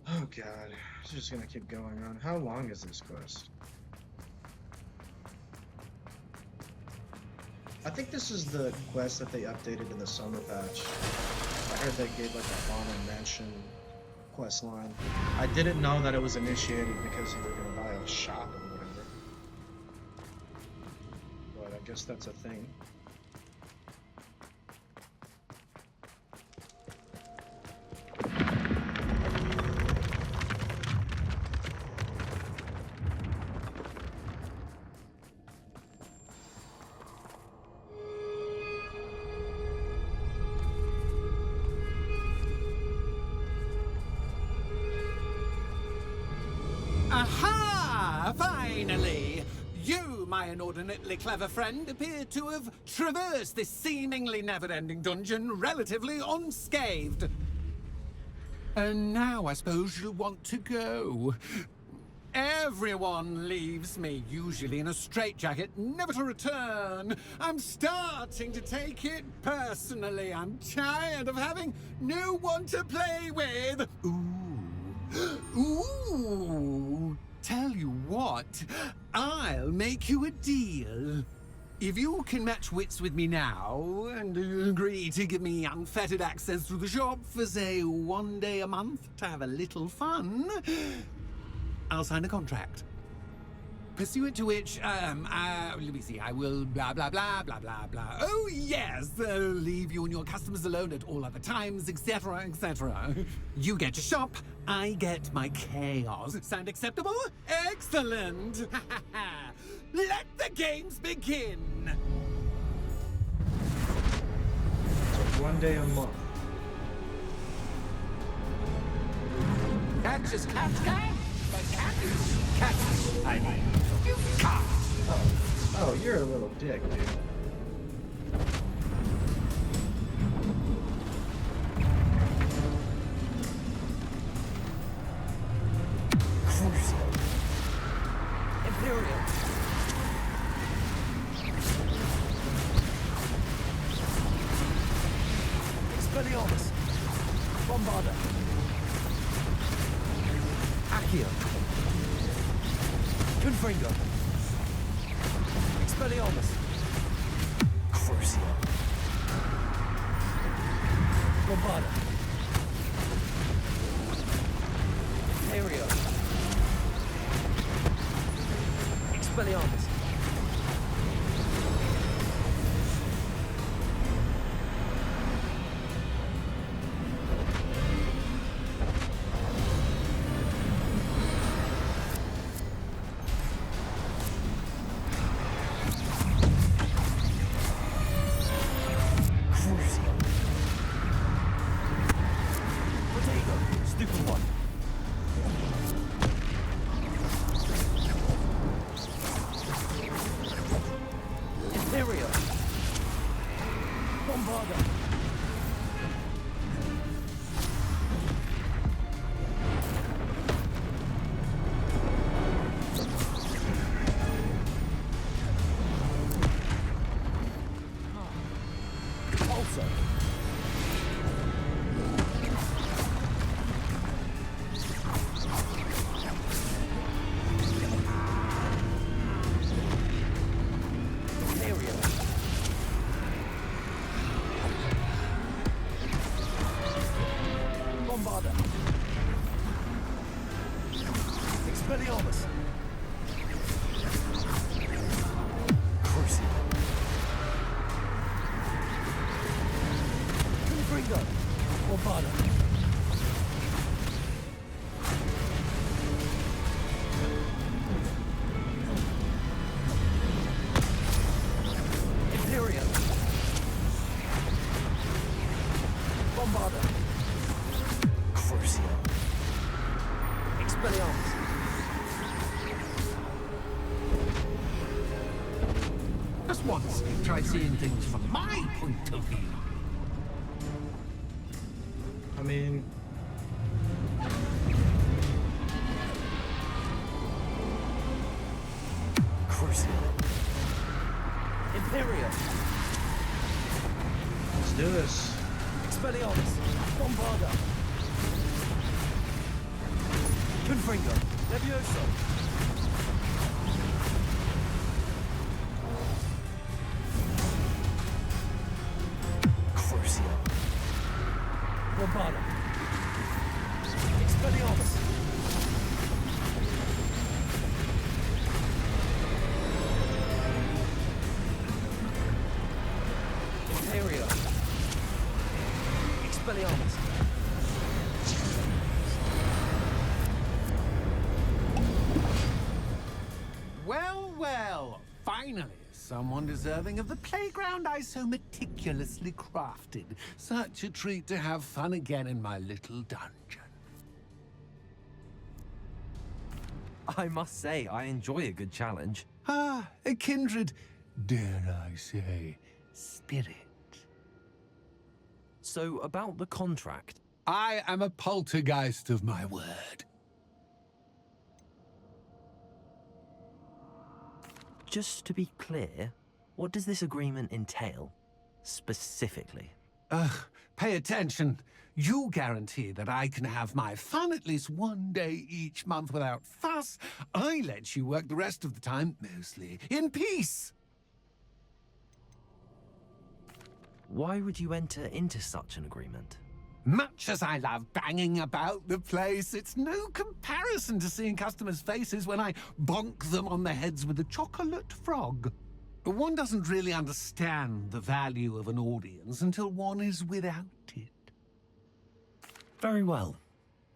Oh god, it's just gonna keep going on. How long is this quest? I think this is the quest that they updated in the summer patch. I heard they gave like a Fauna Mansion quest line. I didn't know that it was initiated because you were gonna buy a shop or whatever. But I guess that's a thing. Aha! Finally! You, my inordinately clever friend, appear to have traversed this seemingly never-ending dungeon relatively unscathed. And now I suppose you'll want to go. Everyone leaves me, usually in a straitjacket, never to return. I'm starting to take it personally. I'm tired of having no one to play with. Ooh, tell you what, I'll make you a deal. If you can match wits with me now and agree to give me unfettered access to the shop for, say, 1 day a month to have a little fun, I'll sign a contract. Pursuant to which, let me see, I will blah, blah, blah, blah, blah, blah. Oh, yes, leave you and your customers alone at all other times, etc., etc. You get your shop, I get my chaos. Sound acceptable? Excellent! Let the games begin! So 1 day a month. Catch us, catch, but can't you catch me? I mean, you can't! Oh, you're a little dick, dude. Crucial! Imperial! Expelliarmus! Bombarda! Accio! Confringo! Expelliarmus! Crucio! Bombarda! Imperio! Expelliarmus! Expelliarmus! Crucio! Confringo! Bombarda! Imperium! Bombarda! Crucio! Expelliarmus! Just once, try seeing things from my point of view. I mean, Crucio! Imperium! let's do this. Expelliarmus! Bombarda! Confringo! Levioso! Crucio! Bombarda! Expelliarmus! Imperio! Expelliarmus! Well, well, finally, someone deserving of the playground I so meticulously crafted. Such a treat to have fun again in my little dungeon. I must say, I enjoy a good challenge. Ah, a kindred, dare I say, spirit. So, about the contract. I am a poltergeist of my word. Just to be clear, what does this agreement entail, specifically? Pay attention. You guarantee that I can have my fun at least one day each month without fuss. I let you work the rest of the time, mostly in peace. Why would you enter into such an agreement? Much as I love banging about the place, it's no comparison to seeing customers' faces when I bonk them on the heads with a chocolate frog. One doesn't really understand the value of an audience until one is without it. Very well.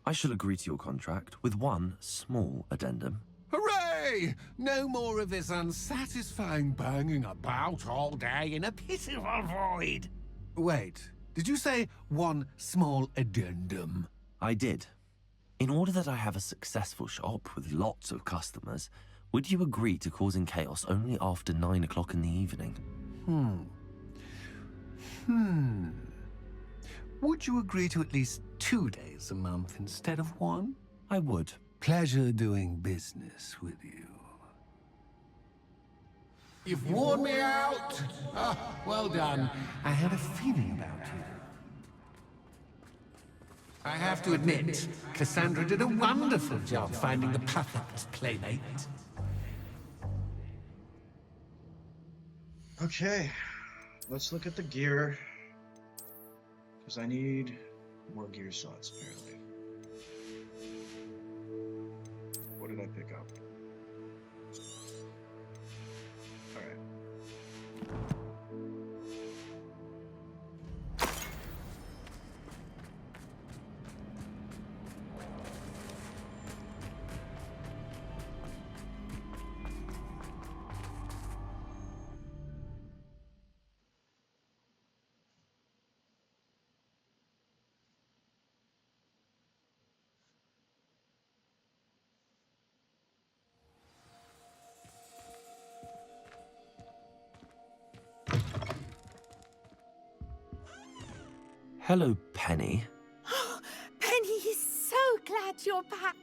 I shall agree to your contract with one small addendum. Hooray! No more of this unsatisfying banging about all day in a pitiful void. Wait, did you say one small addendum? I did. In order that I have a successful shop with lots of customers, would you agree to causing chaos only after 9 o'clock in the evening? Would you agree to at least 2 days a month instead of one? I would. Pleasure doing business with you. You've worn me out! Ah, well done. I had a feeling about you. I have to admit, Cassandra did a wonderful job finding the perfect playmate. Okay, let's look at the gear. Because I need more gear slots, apparently. What did I pick up? Alright. Hello, Penny. Penny is so glad you're back.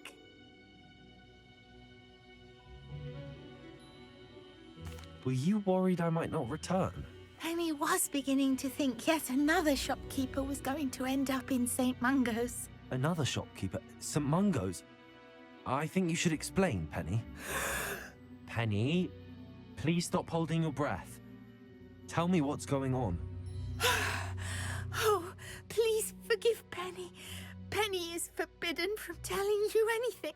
Were you worried I might not return? Penny was beginning to think yet another shopkeeper was going to end up in St. Mungo's. Another shopkeeper? St. Mungo's? I think you should explain, Penny. Penny, please stop holding your breath. Tell me what's going on. Oh, please forgive Penny. Penny is forbidden from telling you anything.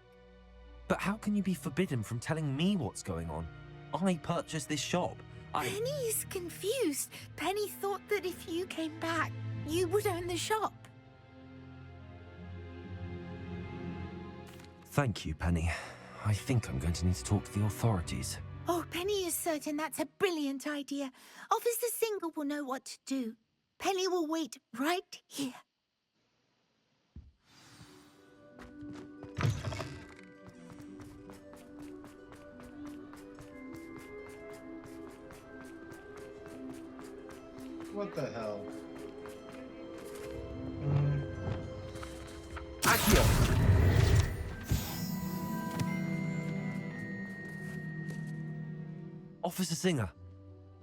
But how can you be forbidden from telling me what's going on? I purchased this shop. Penny is confused. Penny thought that if you came back, you would own the shop. Thank you, Penny. I think I'm going to need to talk to the authorities. Oh, Penny is certain that's a brilliant idea. Officer Singer will know what to do. Penny will wait right here. What the hell? Accio! Officer Singer,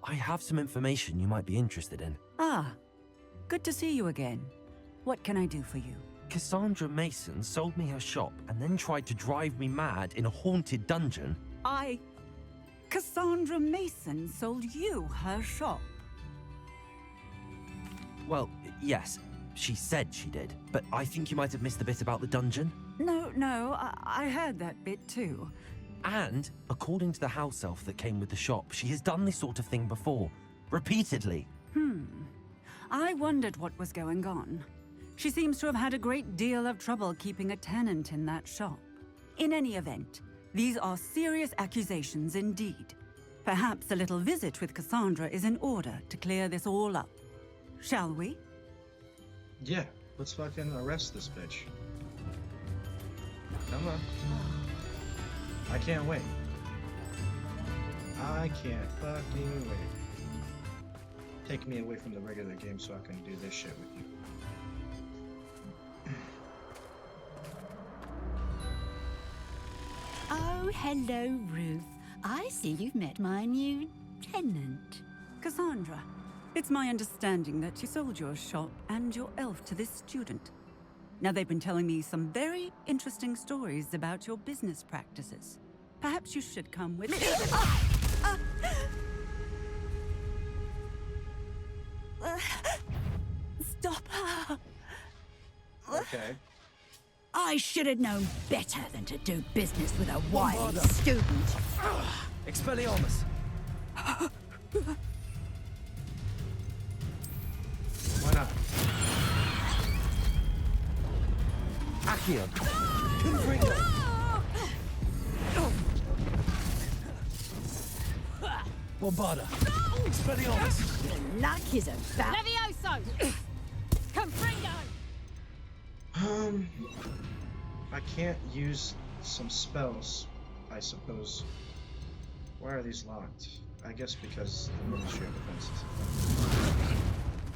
I have some information you might be interested in. Ah, good to see you again. What can I do for you? Cassandra Mason sold me her shop and then tried to drive me mad in a haunted dungeon. Cassandra Mason sold you her shop? Well, yes, she said she did, but I think you might have missed the bit about the dungeon. No, I heard that bit too. And, according to the house elf that came with the shop, she has done this sort of thing before. Repeatedly. I wondered what was going on. She seems to have had a great deal of trouble keeping a tenant in that shop. In any event, these are serious accusations indeed. Perhaps a little visit with Cassandra is in order to clear this all up. Shall we? Yeah, let's fucking arrest this bitch. Come on. I can't wait. I can't fucking wait. Take me away from the regular game so I can do this shit with you. Oh, hello, Ruth. I see you've met my new tenant. Cassandra, it's my understanding that you sold your shop and your elf to this student. Now, they've been telling me some very interesting stories about your business practices. Perhaps you should come with me. Stop her! Okay. I should have known better than to do business with a wily student. Expelliarmus! Why not? Accio! Confringo! Bombarda! Expelliarmus! Your luck is about... Levioso! Confringo! I can't use some spells, I suppose. Why are these locked? I guess because the Ministry of Defense is...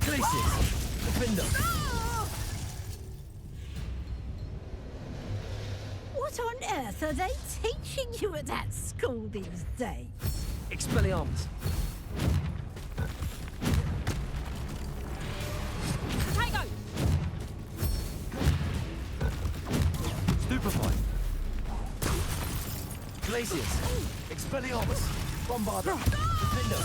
Glacius! Defender! What on earth are they teaching you at that school these days? Expelliarmus! Potato! Stupefy! Glacius! Expelliarmus! Bombarda! Defender!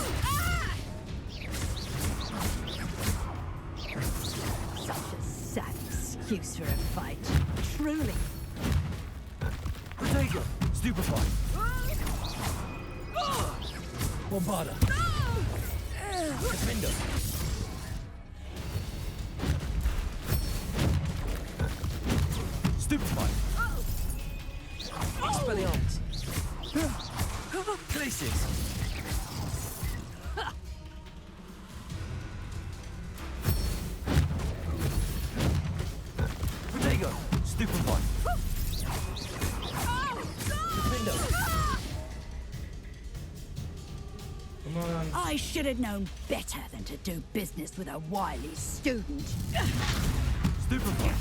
Such a sad excuse for a fight. Truly. Protego! Stupefy! Bombarda! Defender! Stupefy! Expelliarmus! Glacius! Protego! Stupefy! Defender! Come on. I should have known better than to do business with a wily student. Stupefy!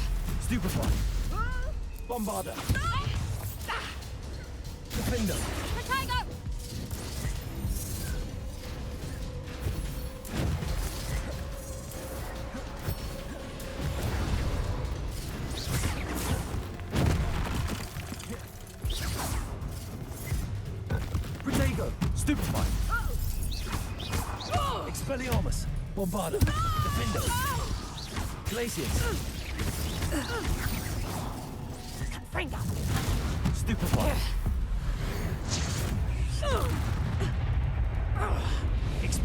Stupefy! Bombarda! Defender! Potato! Protego! Stupefy! Expelliarmus! Bombarda! Defender! Glacius! Confringo! Stupefy!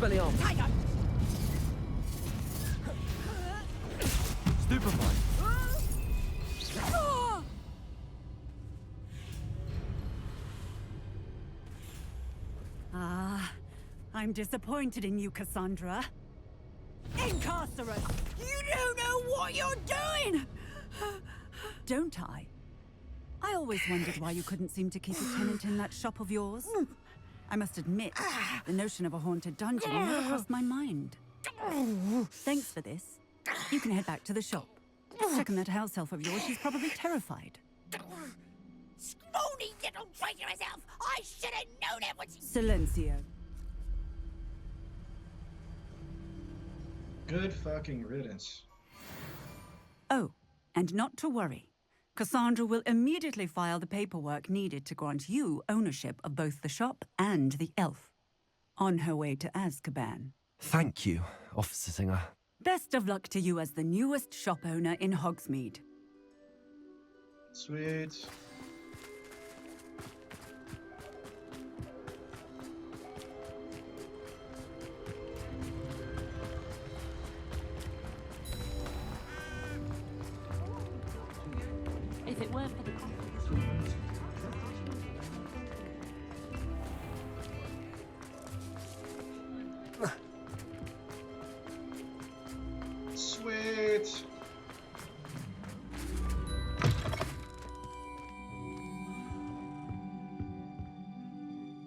Expelliarmus. Tiger! Stupefy. Ah, I'm disappointed in you, Cassandra. Incarcerate! You don't know what you're doing! Don't I? I always wondered why you couldn't seem to keep a tenant in that shop of yours. I must admit, the notion of a haunted dungeon never crossed my mind. Thanks for this. You can head back to the shop. Check on that house elf of yours, she's probably terrified. Scrawny little traitorous elf! I should have known it was... Silencio. Good fucking riddance. Oh, and not to worry. Cassandra will immediately file the paperwork needed to grant you ownership of both the shop and the elf. On her way to Azkaban. Thank you, Officer Singer. Best of luck to you as the newest shop owner in Hogsmeade. Sweet. If it weren't for the Sweet.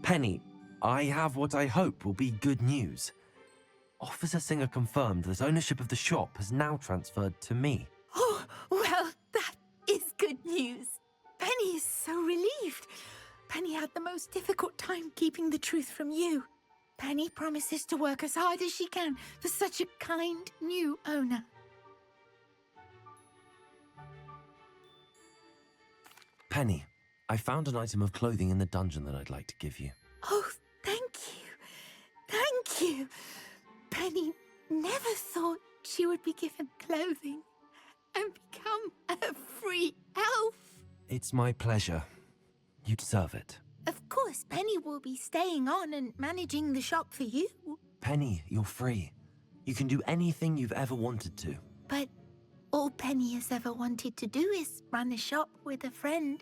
Penny, I have what I hope will be good news. Officer Singer confirmed that ownership of the shop has now transferred to me. Oh, well, that is good news. Penny is so relieved. Penny had the most difficult time keeping the truth from you. Penny promises to work as hard as she can for such a kind new owner. Penny, I found an item of clothing in the dungeon that I'd like to give you. Oh, thank you. Thank you. Penny never thought she would be given clothing and become a free elf. It's my pleasure. You deserve it. Of course, Penny will be staying on and managing the shop for you. Penny, you're free. You can do anything you've ever wanted to. But all Penny has ever wanted to do is run a shop with a friend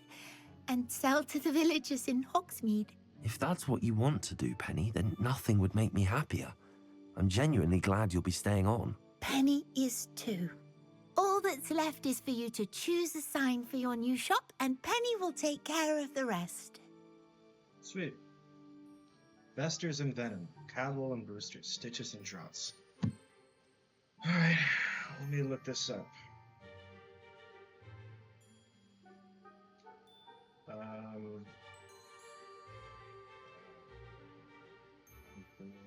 and sell to the villagers in Hogsmeade. If that's what you want to do, Penny, then nothing would make me happier. I'm genuinely glad you'll be staying on. Penny is too. All that's left is for you to choose a sign for your new shop, and Penny will take care of the rest. Sweet. Vesters and Venom, Cadwell and Brewster, Stitches and Draughts. Alright, let me look this up.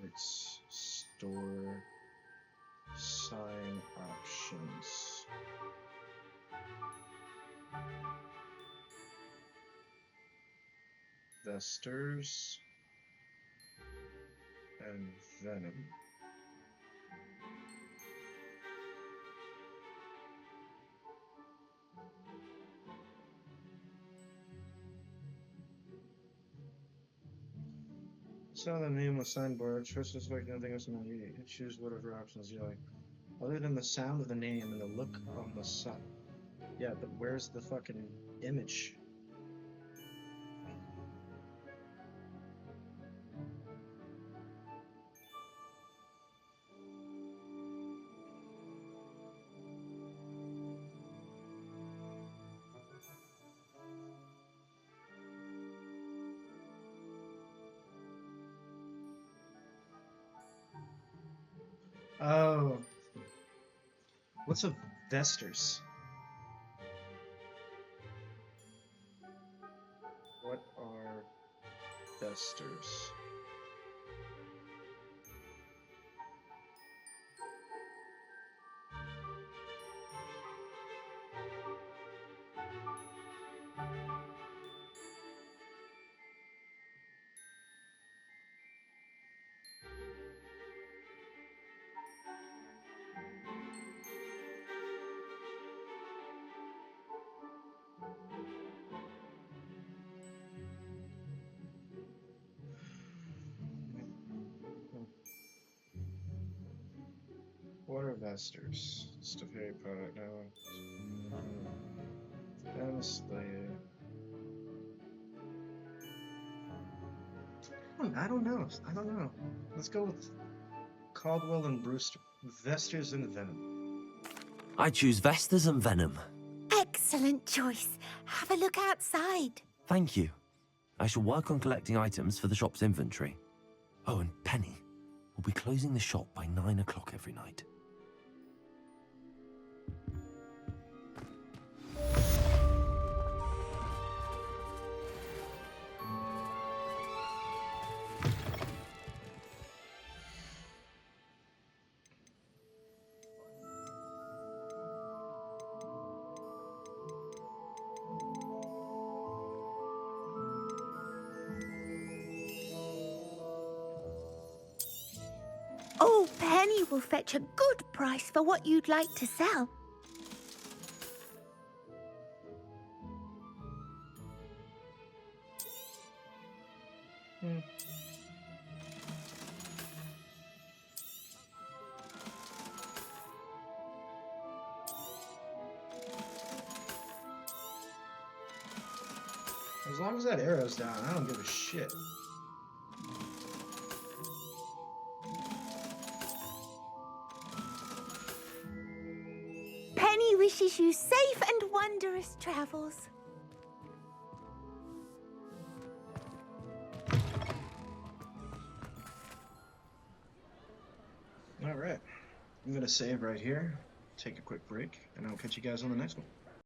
It's store sign options. Vesters and Venom. So the name of signboard, choice is like nothing else. You choose whatever options you like. Other than the sound of the name and the look on the sign. Yeah, but where's the fucking image? Oh. What's a Vesters? What are Vesters? Vesters. It's the very part now. Slayer. I don't know. Let's go with Caldwell and Brewster. Vesters and Venom. I choose Vestas and Venom. Excellent choice. Have a look outside. Thank you. I shall work on collecting items for the shop's inventory. Oh, and Penny, we'll be closing the shop by 9 o'clock every night. Oh, Penny will fetch a good price for what you'd like to sell. As long as that arrow's down, I don't give a shit. Penny wishes you safe and wondrous travels. Alright. I'm gonna save right here, take a quick break, and I'll catch you guys on the next one.